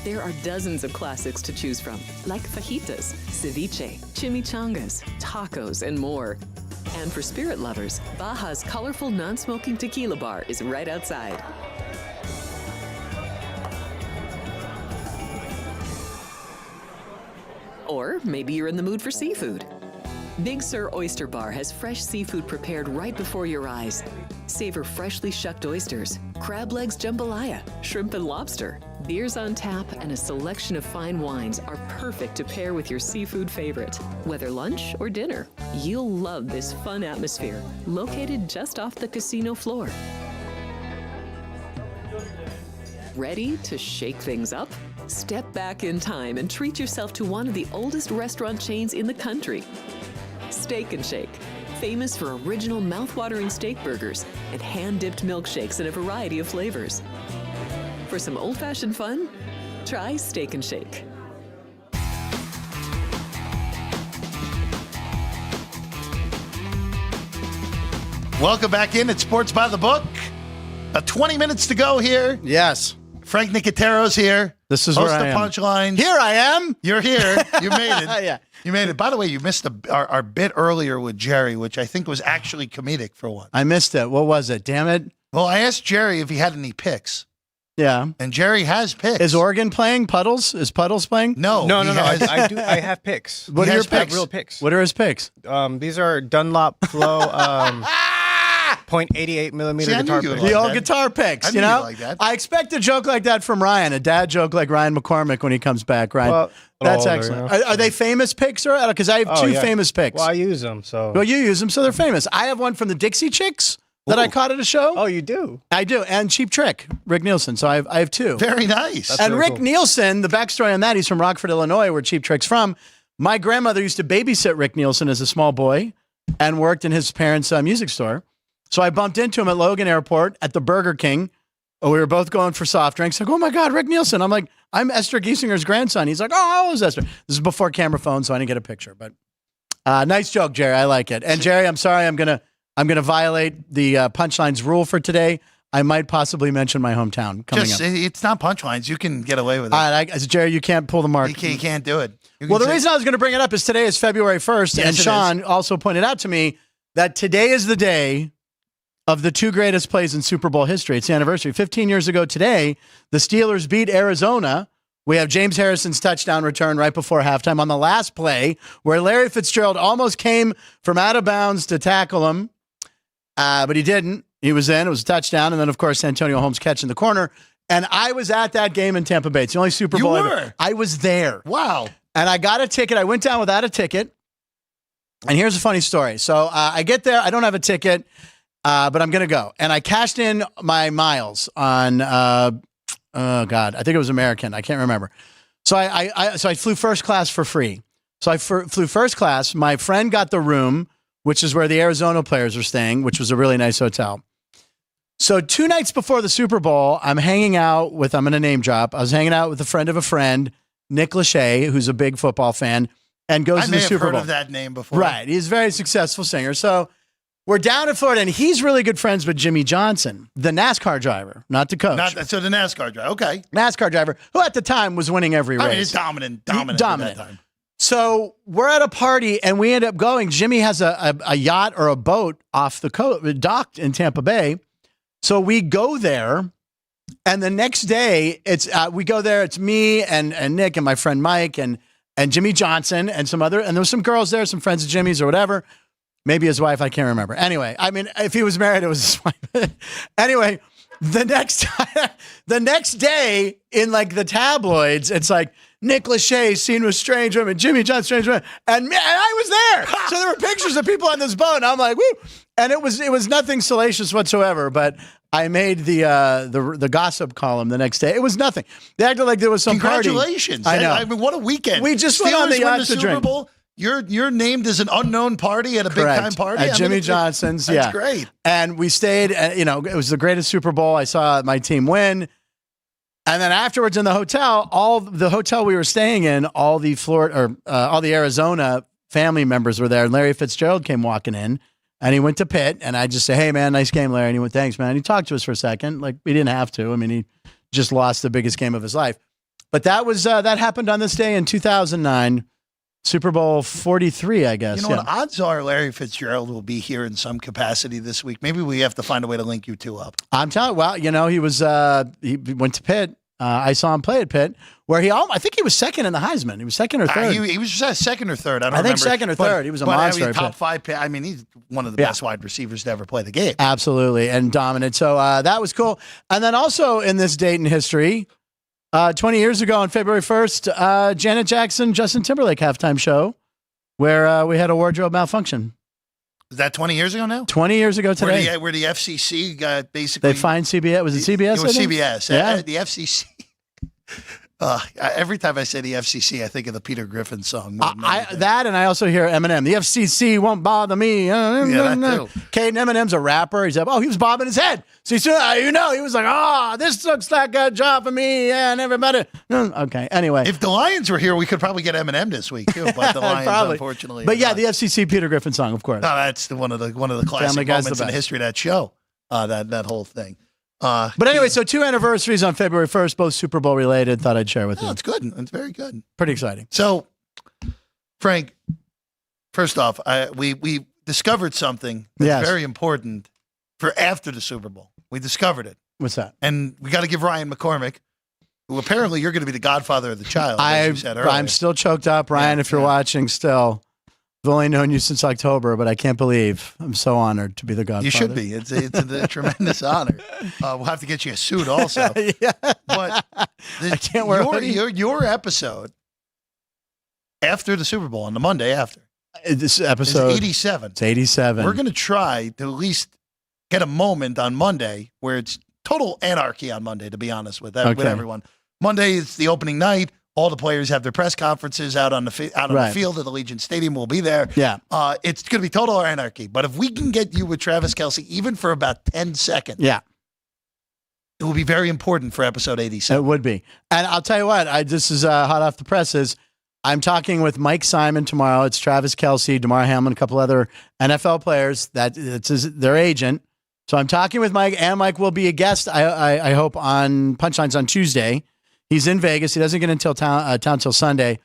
There are dozens of classics to choose from, like fajitas, ceviche, chimichangas, tacos, and more. And for spirit lovers, Baja's colorful non-smoking tequila bar is right outside. Or maybe you're in the mood for seafood. Big Sur Oyster Bar has fresh seafood prepared right before your eyes. Savor freshly shucked oysters, crab legs jambalaya, shrimp and lobster. Beers on tap and a selection of fine wines are perfect to pair with your seafood favorite. Whether lunch or dinner, you'll love this fun atmosphere, located just off the casino floor. Ready to shake things up? Step back in time and treat yourself to one of the oldest restaurant chains in the country. Steak and Shake, famous for original mouth-watering steak burgers and hand-dipped milkshakes in a variety of flavors. For some old-fashioned fun, try Steak and Shake. Welcome back in at Sports by the Book. 20 minutes to go here. Yes. Frank Nicotero's here. This is Host where I am. Punchline. Here I am. You're here. You made it. Yeah. You made it. By the way, you missed our bit earlier with Jerry, which I think was actually comedic for once. I missed it. What was it? Damn it. Well, I asked Jerry if he had any picks, Yeah. and Jerry has picks. Is Oregon playing? Puddles? Is Puddles playing? No. No. he has- I do. I have picks. What He are your has picks. picks? Real picks. What are his picks? These are Dunlop Flow 0.88 millimeter See, I knew guitar you would picks. like The old that. guitar picks, I you knew know? you'd like that. I expect a joke like that from Ryan, a dad joke like Ryan McCormick when he comes back, Ryan. Well, That's older, excellent. you know? Are they famous picks? Because I have Oh, two yeah. famous picks. Well, I use them. So. Well, you use them, so they're famous. I have one from the Dixie Chicks that I caught at a show. Oh, you do. I do. And Cheap Trick, Rick Nielsen. So I have two. Very nice. That's And really Rick cool. Nielsen, the backstory on that, he's from Rockford, Illinois, where Cheap Trick's from. My grandmother used to babysit Rick Nielsen as a small boy and worked in his parents' music store. So I bumped into him at Logan Airport at the Burger King. We were both going for soft drinks. Like, oh my God, Rick Nielsen. I'm like, I'm Esther Giesinger's grandson. He's like, oh, how old is Esther? This is before camera phone, so I didn't get a picture. But nice joke, Jerry. I like it. And Jerry, I'm sorry, I'm gonna violate the punchlines rule for today. I might possibly mention my hometown coming up. It's not punchlines. You can get away with it. All right, Jerry, you can't pull the mark. You can't do it. Well, the reason I was going to bring it up is today is February 1st, and Sean also pointed out to me that today is the day of the two greatest plays in Super Bowl history. It's the anniversary. 15 years ago today, the Steelers beat Arizona. We have James Harrison's touchdown return right before halftime on the last play where Larry Fitzgerald almost came from out of bounds to tackle him, but he didn't. He was in. It was a touchdown. And then, of course, Antonio Holmes catch in the corner. And I was at that game in Tampa Bay. It's the only Super Bowl ever. I was there. Wow. And I got a ticket. I went down without a ticket. And here's a funny story. So I get there. I don't have a ticket, but I'm going to go. And I cashed in my miles on, oh, God, I think it was American. I can't remember. So I flew first class for free. So I flew first class. My friend got the room, which is where the Arizona players are staying, which was a really nice hotel. So 2 nights before the Super Bowl, I'm hanging out with, I'm going to name drop. I was hanging out with a friend of a friend, Nick Lachey, who's a big football fan, and goes to the Super Bowl. I may have heard of that name before. Right. He's a very successful singer. So we're down in Florida, and he's really good friends with Jimmy Johnson, the NASCAR driver, not the coach. So the NASCAR driver. Okay. NASCAR driver, who at the time was winning every race. I mean, he's dominant at that time. So we're at a party, and we end up going. Jimmy has a yacht or a boat off the docked in Tampa Bay. So we go there, and the next day we go there. It's me and Nick and my friend Mike and Jimmy Johnson and some other, and there was some girls there, some friends of Jimmy's or whatever. Maybe his wife, I can't remember. Anyway, I mean, if he was married, it was his wife. Anyway, the next day in like the tabloids, it's like Nick Lachey seen with strange women, Jimmy Johnson strange women, and I was there. So there were pictures of people on this boat, and I'm like, woo. And it was nothing salacious whatsoever, but I made the gossip column the next day. It was nothing. They acted like there was some Congratulations. party. I know. I mean, what a weekend. We just went on the yacht to Super drink. Bowl. You're named as an unknown party at a big time party at Jimmy Johnson's. That's great. And we stayed. It was the greatest Super Bowl. I saw my team win. And then afterwards in the hotel, the hotel we were staying in, all the Arizona family members were there. And Larry Fitzgerald came walking in, and he went to Pitt. And I just said, "Hey man, nice game, Larry." And he went, "Thanks, man." And he talked to us for a second, like we didn't have to. I mean, he just lost the biggest game of his life. But that was that happened on this day in 2009. Super Bowl 43, I guess. You know what? Odds are Larry Fitzgerald will be here in some capacity this week. Maybe we have to find a way to link you two up. I'm telling you, well, he was, he went to Pitt. I saw him play at Pitt, where I think he was second in the Heisman. He was second or third. He was second or third. I think second or third. He was a monster. I mean, top five. I mean, he's one of the best wide receivers to ever play the game. Absolutely. And dominant. So that was cool. And then also in this date in history, 20 years ago on February 1st, Janet Jackson, Justin Timberlake halftime show where we had a wardrobe malfunction. Is that 20 years ago now? 20 years ago today. Where the FCC got basically... They fined CBS. Was it CBS? It was CBS. Yeah. The FCC... every time I say the FCC, I think of the Peter Griffin song. That, and I also hear Eminem. The FCC won't bother me. Yeah, that too. Caden Eminem's a rapper. He's like, he was bobbing his head. So he was like, this looks like a job for me and everybody. Okay, anyway. If the Lions were here, we could probably get Eminem this week too. But the Lions, unfortunately. But yeah, the FCC Peter Griffin song, of course. No, that's one of the classic moments in the history of that show. That whole thing. But anyway, so 2 anniversaries on February 1st, both Super Bowl related. Thought I'd share with you. It's good. It's very good. Pretty exciting. So, Frank, first off, we discovered something that's very important for after the Super Bowl. We discovered it. What's that? And we got to give Ryan McCormick, who apparently you're going to be the godfather of the child, as you said earlier. I'm still choked up. Ryan, if you're watching still. I've only known you since October, but I can't believe I'm so honored to be the godfather. You should be. It's a tremendous honor. We'll have to get you a suit also. Yeah. But I can't wear a hoodie. Your episode after the Super Bowl on the Monday after. This episode is 87. It's 87. We're going to try to at least get a moment on Monday where it's total anarchy on Monday, to be honest with everyone. Monday is the opening night. All the players have their press conferences out on the field at Allegiant Stadium. We'll be there. Yeah. It's going to be total anarchy. But if we can get you with Travis Kelce, even for about 10 seconds, Yeah. it will be very important for episode 87. It would be. And I'll tell you what, this is hot off the presses. I'm talking with Mike Simon tomorrow. It's Travis Kelce, DeMar Hamlin, a couple other NFL players. It's their agent. So I'm talking with Mike, and Mike will be a guest, I hope, on Punchlines on Tuesday. He's in Vegas. He doesn't get into town till Sunday.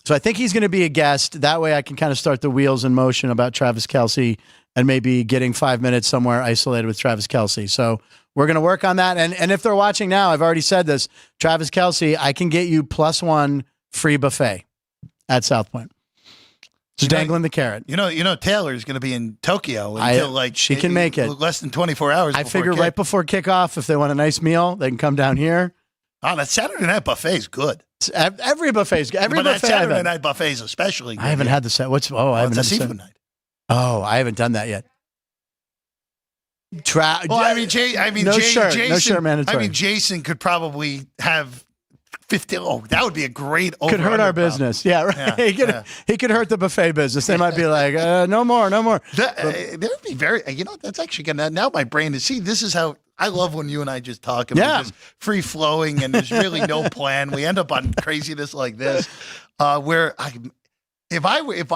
So I think he's going to be a guest. That way I can kind of start the wheels in motion about Travis Kelce and maybe getting 5 minutes somewhere isolated with Travis Kelce. So we're going to work on that. And if they're watching now, I've already said this, Travis Kelce, I can get you +1 free buffet at South Point. Just dangling the carrot. You know, Taylor's going to be in Tokyo until she can make it less than 24 hours. I figure right before kickoff, if they want a nice meal, they can come down here. Oh, that Saturday night buffet is good. Every buffet's good. Every buffet. Saturday night buffet is especially good. I haven't had the set. I haven't had it's a seafood night. Oh, I haven't done that yet. No shirt mandatory. I mean, Jason could probably have 50. Oh, that would be a great. Could hurt our business. Yeah, right. Yeah, he could hurt the buffet business. They might be like, no more. That would be very. That's actually gonna. Now my brain is. See, this is how I love when you and I just talk and we're just free flowing and there's really no plan. We end up on craziness like this, where if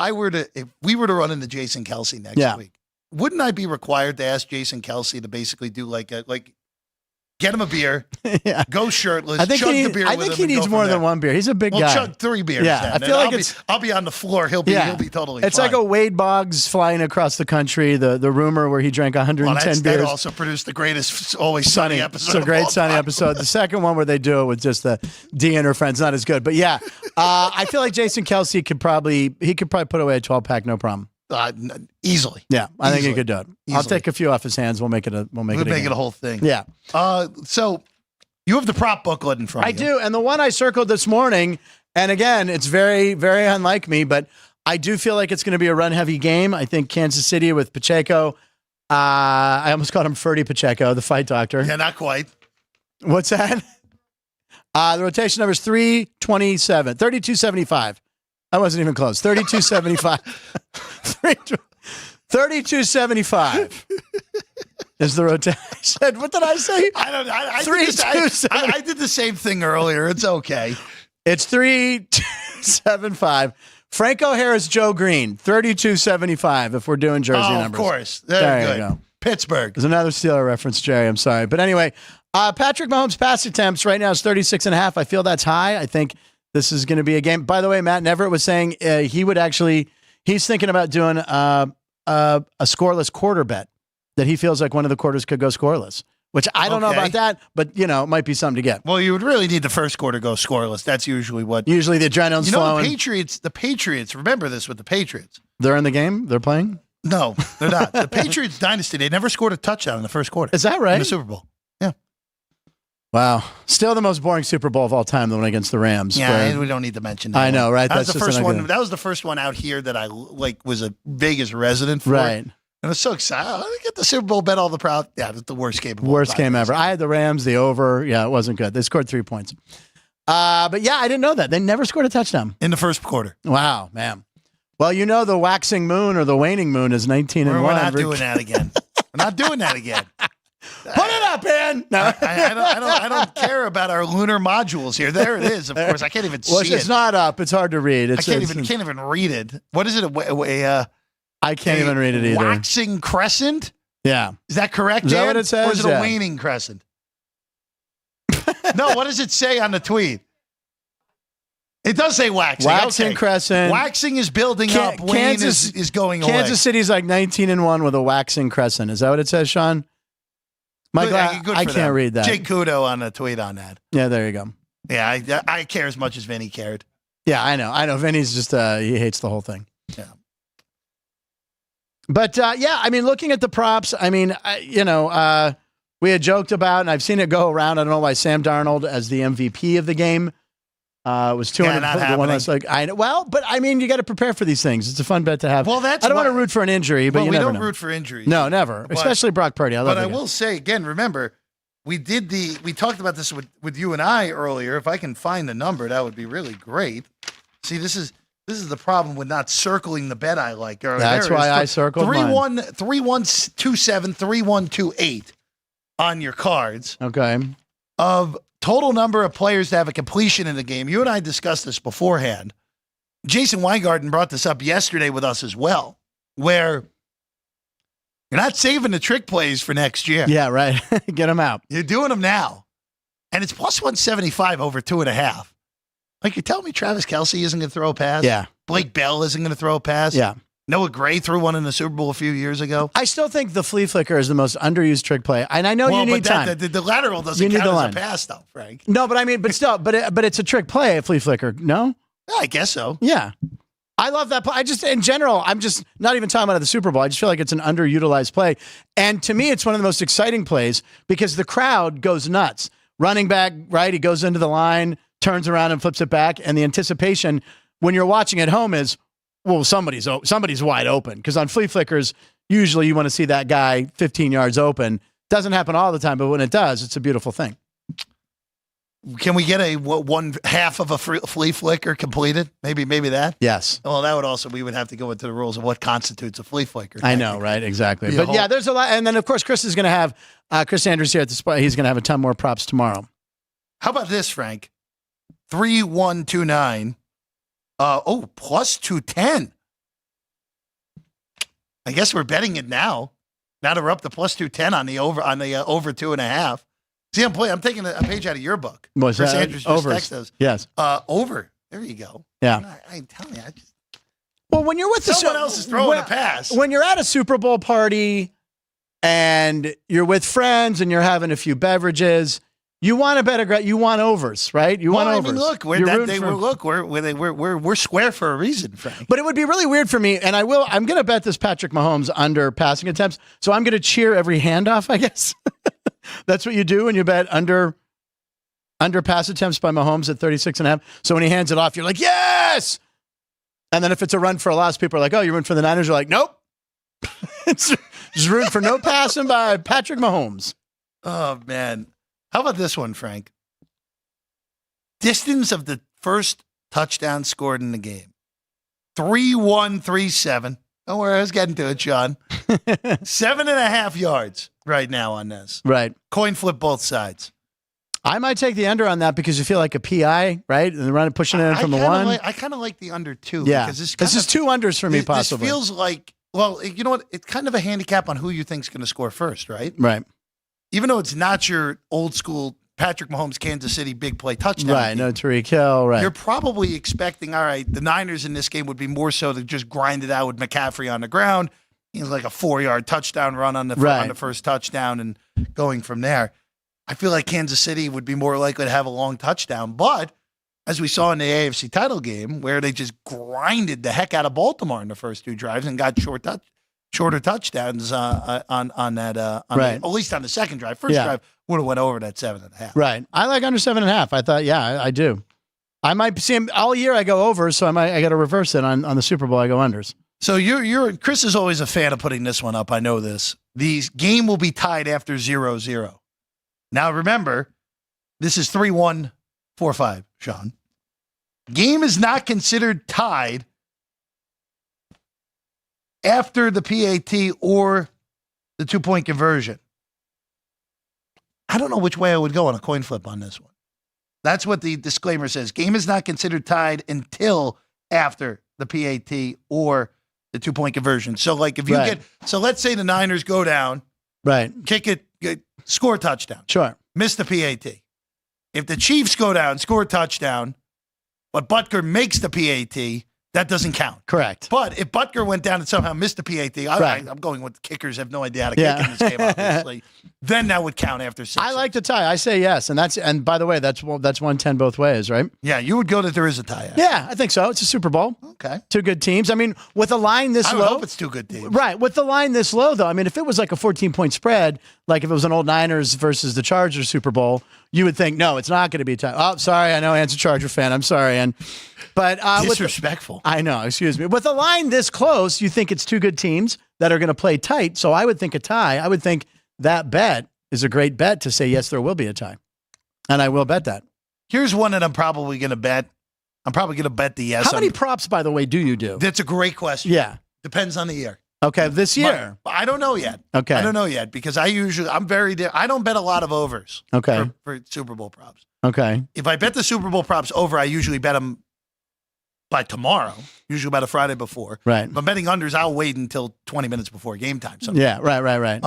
we were to run into Jason Kelce next week, wouldn't I be required to ask Jason Kelce to basically do like get him a beer, go shirtless, chug the beer. I think he needs more than one beer. He's a big guy. Chug 3 beers. Yeah, then. I feel like I'll be on the floor. He'll be totally. It's fine. like a Wade Boggs flying across the country. The rumor where he drank 110 beers. That also produced the greatest Always Sunny episode. It's a great Sunny episode. The second one where they do it with just the D and her friends, not as good. But yeah, I feel like Jason Kelce could probably put away a 12-pack, no problem. Easily. Yeah, I think he could do it. Easily. I'll take a few off his hands. We'll make it a whole thing. Yeah. So you have the prop booklet in front of you. I do, and the one I circled this morning, and again, it's very, very unlike me, but I do feel like it's going to be a run-heavy game. I think Kansas City with Pacheco. I almost called him Ferdy Pacheco, the fight doctor. Yeah, not quite. What's that? The rotation number is 3275. I wasn't even close. 3275. 3275 is the rotation. I said, what did I say? I did the same thing earlier. It's okay. It's 3275. Franco Harris, Joe Green, 3275 if we're doing jersey numbers. Of course. There you go. Pittsburgh. There's another Steeler reference, Jerry. I'm sorry. But anyway, Patrick Mahomes' pass attempts right now is 36.5. I feel that's high. I think this is going to be a game. By the way, Matt Neverett was saying he's thinking about doing a scoreless quarter bet that he feels like one of the quarters could go scoreless, which I don't know about that, but it might be something to get. Well, you would really need the first quarter go scoreless. That's usually the adrenaline's flowing. The Patriots, remember this with the Patriots. They're in the game? They're playing? No, they're not. The Patriots dynasty, they never scored a touchdown in the first quarter. Is that right? In the Super Bowl. Yeah. Wow. Still the most boring Super Bowl of all time, the one against the Rams. Yeah, we don't need to mention that. I know, right? That's the first one. That was the first one out here that I was a Vegas resident for. Right. And I was so excited. I get the Super Bowl, bet all the proud. Yeah, it's the worst game of all time. Worst game ever. I had the Rams, the over. Yeah, it wasn't good. They scored 3 points. But yeah, I didn't know that. They never scored a touchdown. In the first quarter. Wow, man. Well, the waxing moon or the waning moon is 19-1. We're not doing that again. We're not doing that again. Put it up, man. No. I don't care about our lunar modules here. There it is. Of course, I can't even see it. It's not up. It's hard to read. I can't even read it. What is it? I can't even read it either. Waxing crescent? Yeah. Is that correct, Is that what it says? Or is it a waning crescent? No, what does it say on the tweet? It does say waxing. Waxing crescent. Waxing is building up. Wane is going away. Kansas City's like 19-1 with a waxing crescent. Is that what it says, Sean? I can't read that. Jake Kudo on a tweet on that. Yeah, there you go. Yeah, I care as much as Vinny cared. Yeah, I know. Vinny's just, he hates the whole thing. Yeah. But, looking at the props, we had joked about, and I've seen it go around. I don't know why Sam Darnold as the MVP of the game was 200. Yeah, one that's like, you got to prepare for these things. It's a fun bet to have. Well, I don't want to root for an injury, but we never don't know. root for injuries. No, never. Especially Brock Purdy. I will say again, remember, we talked about this with you and I earlier. If I can find the number, that would be really great. See, this is the problem with not circling the bet I like. That's why I circled 3127-3128 on your cards. Okay. Of total number of players to have a completion in the game. You and I discussed this beforehand. Jason Weingarten brought this up yesterday with us as well, where you're not saving the trick plays for next year. Yeah, right. Get them out. You're doing them now. And it's plus 175 over 2.5. Like, you're telling me Travis Kelce isn't going to throw a pass? Yeah. Blake Bell isn't going to throw a pass? Yeah. Noah Gray threw one in the Super Bowl a few years ago. I still think the flea flicker is the most underused trick play. And I know you need time. The lateral doesn't count as a pass, though, Frank. No, but I mean, but still, but it's a trick play, a flea flicker. No? Yeah, I guess so. Yeah. I love that play. I just, in general, I'm just not even talking about the Super Bowl. I just feel like it's an underutilized play. And to me, it's one of the most exciting plays because the crowd goes nuts. Running back, right? He goes into the line, turns around and flips it back. And the anticipation when you're watching at home is, well, somebody's wide open. Because on flea flickers, usually you want to see that guy 15 yards open. Doesn't happen all the time, but when it does, it's a beautiful thing. Can we get one half of a flea flicker completed? Maybe that? Yes. Well, that would also, we would have to go into the rules of what constitutes a flea flicker. I know, right? Exactly. But yeah, there's a lot. And then, of course, Chris is going to have, Chris Andrews here at the spot. He's going to have a ton more props tomorrow. How about this, Frank? 3129. Plus 210. I guess we're betting it now. Now that we're up to plus 210 on the over 2.5. See, I'm taking a page out of your book. What's Chris that? Andrews just Overs. texted us. Yes. Over. There you go. Yeah. I'm telling you, well, when you're with someone else is throwing a pass. When you're at a Super Bowl party and you're with friends and you're having a few beverages, you want to bet you want overs, right? You want overs. I mean, look, we're square for a reason, Frank. But it would be really weird for me, and I'm going to bet this Patrick Mahomes under passing attempts. So I'm going to cheer every handoff, I guess. That's what you do when you bet under pass attempts by Mahomes at 36.5. So when he hands it off, you're like, yes! And then if it's a run for a loss, people are like, oh, you're rooting for the Niners? You're like, nope. It's just rooting for no passing by Patrick Mahomes. Oh, man. How about this one, Frank? Distance of the first touchdown scored in the game. 3-1-3-7. Don't worry, I was getting to it, Sean. 7.5 yards right now on this. Right. Coin flip both sides. I might take the under on that because you feel like a PI, right? And they're pushing it in from the one. I kind of like the under two. Yeah. Because this is two unders for me, possibly. This feels like, well, you know what? It's kind of a handicap on who you think's going to score first, right? Right. Even though it's not your old school Patrick Mahomes, Kansas City big play touchdown. Right, no Tariq Hill, right. You're probably expecting, all right, the Niners in this game would be more so to just grind it out with McCaffrey on the ground. He's like a 4-yard touchdown run on the first touchdown and going from there. I feel like Kansas City would be more likely to have a long touchdown. But as we saw in the AFC title game, where they just grinded the heck out of Baltimore in the first two drives and got shorter touchdowns on that, at least on the second drive. First drive would have went over that 7.5. Right. I like under 7.5. I thought, I do. I might see him all year. I go over, so I got to reverse it on the Super Bowl. I go unders. So Chris is always a fan of putting this one up. I know this. The game will be tied after 0-0. Now remember, this is 3-1-4-5, Sean. Game is not considered tied after the PAT or the 2-point conversion. I don't know which way I would go on a coin flip on this one. That's what the disclaimer says. Game is not considered tied until after the PAT or the 2-point conversion. So like if you let's say the Niners go down, right, kick it, score a touchdown. Sure. Miss the PAT. If the Chiefs go down, score a touchdown, but Butker makes the PAT, that doesn't count. Correct. But if Butker went down and somehow missed the PAT, I'm going with the kickers have no idea how to kick in this game, obviously. Then that would count after 6. I like to tie. I say yes. And by the way, that's 110 both ways, right? Yeah, you would go that there is a tie. Yeah, I think so. It's a Super Bowl. Okay. Two good teams. I mean, with a line this low. I hope it's two good teams. Right. With the line this low, though, I mean, if it was like a 14-point spread, like if it was an old Niners versus the Chargers Super Bowl, you would think, no, it's not going to be a tie. Oh, sorry. I know Ann's a Charger fan. I'm sorry, But disrespectful. I know. Excuse me. With a line this close, you think it's two good teams that are going to play tight. So I would think a tie. I would think that bet is a great bet to say, yes, there will be a tie. And I will bet that. Here's one that I'm probably going to bet. I'm probably going to bet the yes. How many props, by the way, do you do? That's a great question. Yeah. Depends on the year. Okay, this year. But I don't know yet. Okay. I don't know yet because I don't bet a lot of overs. Okay. For Super Bowl props. Okay. If I bet the Super Bowl props over, I usually bet them by tomorrow, usually about a Friday before. Right. If I'm betting unders, I'll wait until 20 minutes before game time. Sometimes. Yeah, right.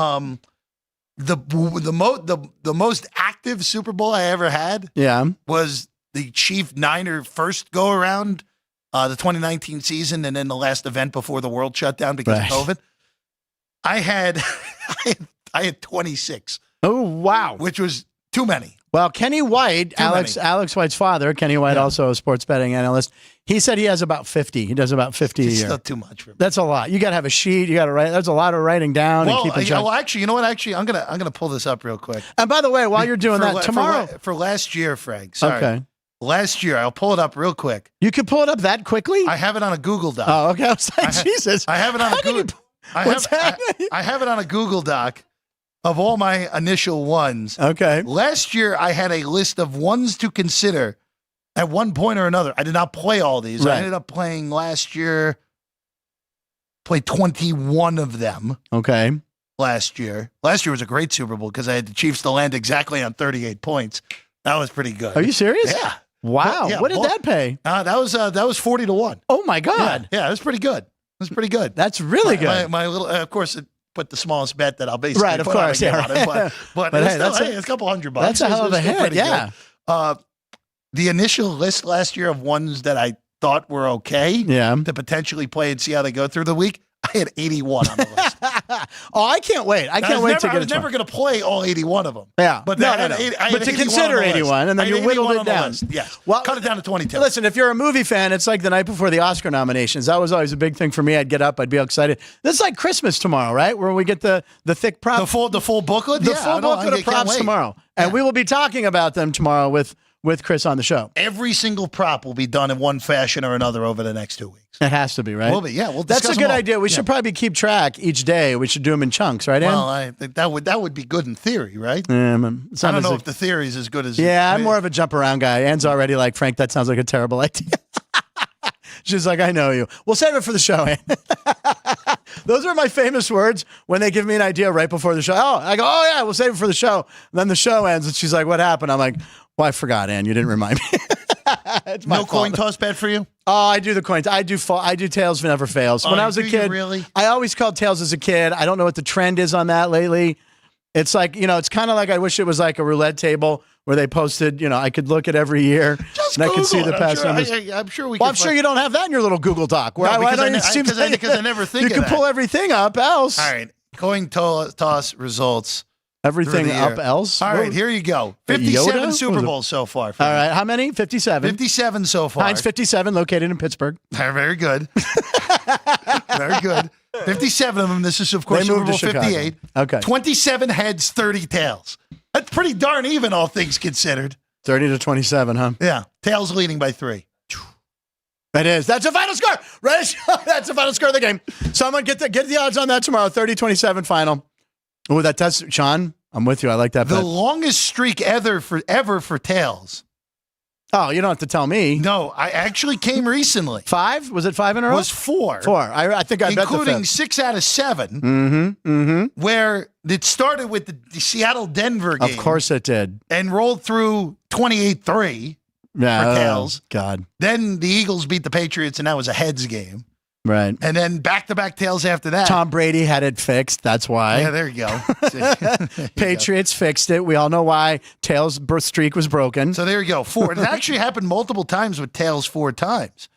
The most active Super Bowl I ever had was the Chief Niner first go around, the 2019 season, and then the last event before the world shut down because of COVID. I had 26. Oh, wow. Which was too many. Well, Kenny White, Alex White's father, Kenny White, also a sports betting analyst, he said he has about 50. He does about 50 a year. It's still too much for me. That's a lot. You got to have a sheet. You got to write. There's a lot of writing down and keeping track. Well, actually, you know what? Actually, I'm gonna pull this up real quick. And by the way, while you're doing that, tomorrow for last year, Frank. Sorry. Okay. Last year, I'll pull it up real quick. You can pull it up that quickly? I have it on a Google Doc. Oh, okay. I was like, Jesus. I have it on a Google. I have it on a Google Doc of all my initial ones. Okay. Last year, I had a list of ones to consider at one point or another. I did not play all these. Right. I ended up playing last year, played 21 of them. Okay. Last year was a great Super Bowl because I had the Chiefs to land exactly on 38 points. That was pretty good. Are you serious? Yeah. Wow. Well, yeah, what did that pay? That was 40 to 1. Oh my God. Yeah, it was pretty good. It was pretty good. That's really good. My little, of course, it put the smallest bet that I'll basically right, of put course, on a game on it, but hey, it's a couple $100. That's a hell of a hit. Yeah. The initial list last year of ones that I thought were okay to potentially play and see how they go through the week, I had 81 on the list. Oh, I can't wait. I can't wait to get it. I was never going to play all 81 of them. Yeah. But but to consider 81, and then you whittled it down. Yeah. Well, cut it down to 22. Listen, if you're a movie fan, it's like the night before the Oscar nominations. That was always a big thing for me. I'd get up, I'd be all excited. This is like Christmas tomorrow, right? Where we get the thick props. The full booklet? The full booklet of props tomorrow. And we will be talking about them tomorrow with Chris on the show. Every single prop will be done in one fashion or another over the next 2 weeks. It has to be, right? Will be, yeah. That's a good idea. We should probably keep track each day. We should do them in chunks, right, Ann? Well, I think that would be good in theory, right? I don't know if the theory is as good as... Yeah, I'm more of a jump around guy. Ann's already like, Frank, that sounds like a terrible idea. She's like, I know you. We'll save it for the show, Ann. Those are my famous words when they give me an idea right before the show. Oh, I go, oh, yeah, we'll save it for the show. And then the show ends, and she's like, what happened? I'm like, well, I forgot, Ann. You didn't remind me. It's my no fault. coin toss bet for you? Oh, I do the coins. I do tails never fails. When I was a kid, really? I always called tails as a kid. I don't know what the trend is on that lately. It's like, it's kind of like I wish it was like a roulette table where they posted, I could look at every year and I could see the past numbers. I'm sure we. Well, I'm sure you don't have that in your little Google Doc. Because I never think you of can that. pull everything up else. All right, coin toss results. Everything up else? All right, here you go. 57 Super Bowls so far. All right, how many? 57. 57 so far. Heinz 57, located in Pittsburgh. Very good. Very good. 57 of them. This is, of course, Super Bowl 58. Okay. 27 heads, 30 tails. That's pretty darn even, all things considered. 30 to 27, huh? Yeah. Tails leading by 3. It is. That's the final score. Right? That's the final score of the game. Someone get the odds on that tomorrow. 30-27 final. Oh, that's Sean. I'm with you. I like that. The bet. longest streak ever for tails. Oh, you don't have to tell me. No, I actually came recently. 5? Was it 5 in a row? It was 4. 4. I think I bet the including fifth. 6 out of 7. Mm-hmm. Where it started with the Seattle-Denver game. Of course it did. And rolled through 28-3 for tails. God. Then the Eagles beat the Patriots, and that was a heads game. Right. And then back-to-back tails after that. Tom Brady had it fixed. That's why. Yeah, there you go. Patriots fixed it. We all know why. Tails' streak was broken. So there you go. 4. It actually happened multiple times with tails 4 times.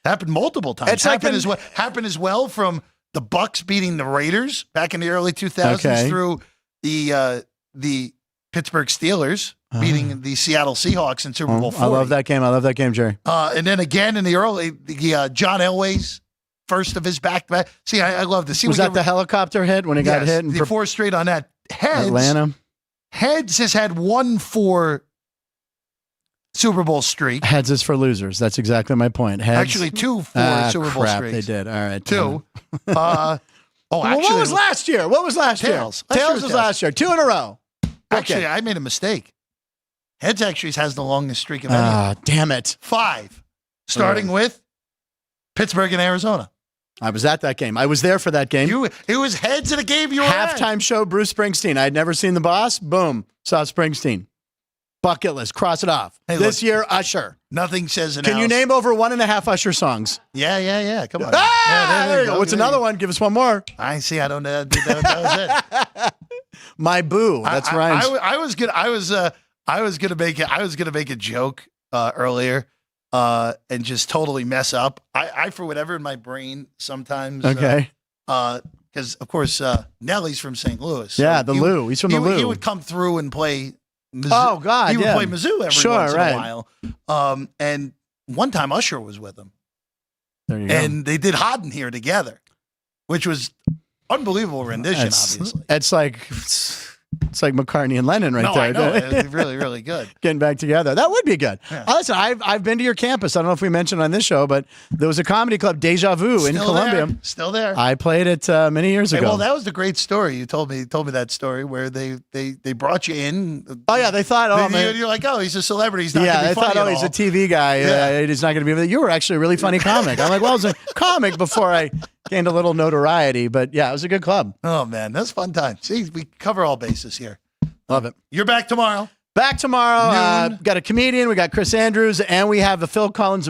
Happened multiple times. It's happened as well from the Bucks beating the Raiders back in the early 2000s through the Pittsburgh Steelers beating the Seattle Seahawks in Super Bowl 40. I love that game, Jerry. And then again in the early, John Elway's first of his back-to-back. See, I love this. Was that the helicopter hit when he got hit? The 4 straight on that. Atlanta. Heads has had 1 4 Super Bowl streak. Heads is for losers. That's exactly my point. Heads. Actually, 2 4 Super Bowl crap, streaks. They did. All right. 2. What was last year? Tails. Tails was last year. 2 in a row. Actually, I made a mistake. Heads actually has the longest streak of any. Damn it. 5. Starting with Pittsburgh and Arizona. I was at that game. I was there for that game. It was heads in a game you were at. Halftime show, Bruce Springsteen. I'd never seen the boss. Boom. Saw Springsteen. Bucket list. Cross it off. Hey, this look, year, Usher. Nothing says an Can you name over 1.5 Usher songs? Yeah. Come on. There you go. What's another one? Give us one more. I see. I don't know. That was it. My Boo. That's right. I was gonna make a joke earlier and just totally mess up. I for whatever in my brain sometimes. Okay. Because of course Nelly's from St. Louis. So yeah, the Lou. He's from the Lou. He would come through and play Mizzou. Oh God, he would play Mizzou every once in a while. And one time Usher was with him. There you go. And they did Hot in Here together, which was unbelievable rendition. Obviously, it's like McCartney and Lennon there. I know. It was really, really good. Getting back together. That would be good. Yeah. Listen, I've been to your campus. I don't know if we mentioned on this show, but there was a comedy club, Deja Vu, in Columbia. Still there. I played it many years ago. Well, that was the great story. You told me that story where they brought you in. Oh yeah, they thought, you're like, oh, he's a celebrity. He's not. Yeah, gonna be they funny thought, at he's all. a TV guy. Yeah. He's not going to be able to. You were actually a really funny comic. I'm like, well, I was a comic before I gained a little notoriety, but yeah, it was a good club. Oh man, that's fun time. See, we cover all bases here. Love it. You're back tomorrow. Back tomorrow. Got a comedian. We got Chris Andrews, and we have the Phil Collins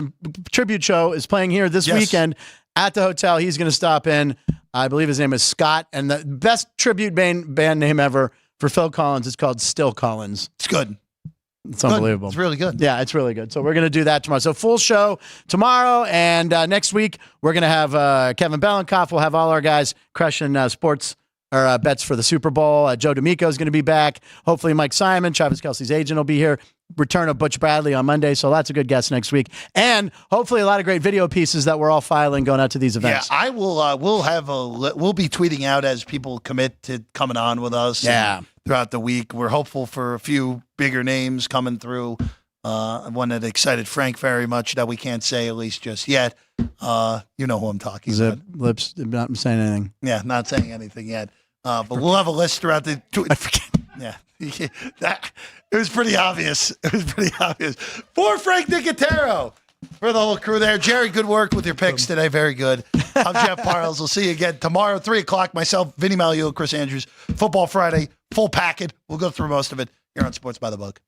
tribute show is playing here this weekend at the hotel. He's going to stop in. I believe his name is Scott, and the best tribute band name ever for Phil Collins is called Still Collins. It's good. It's unbelievable. It's really good. Yeah, it's really good. So we're going to do that tomorrow. So full show tomorrow, and next week we're going to have Kevin Belenkoff. We'll have all our guys crushing sports or bets for the Super Bowl. Joe D'Amico is going to be back. Hopefully Mike Simon, Travis Kelce's agent, will be here. Return of Butch Bradley on Monday. So lots of good guests next week. And hopefully a lot of great video pieces that we're all filing going out to these events. Yeah, I will. We'll be tweeting out as people commit to coming on with us. Yeah. Throughout the week, we're hopeful for a few bigger names coming through. One that excited Frank very much that we can't say, at least just yet. You know who I'm talking about. Lips, not saying anything. Yeah, not saying anything yet. But we'll have a list throughout the. I forget. Yeah, it was pretty obvious. It was pretty obvious. For Frank Nicotero, for the whole crew there. Jerry, good work with your picks today. Very good. I'm Jeff Parles. We'll see you again tomorrow, 3:00. Myself, Vinny Magliulo, Chris Andrews. Football Friday, full packet. We'll go through most of it here on Sports by the Book.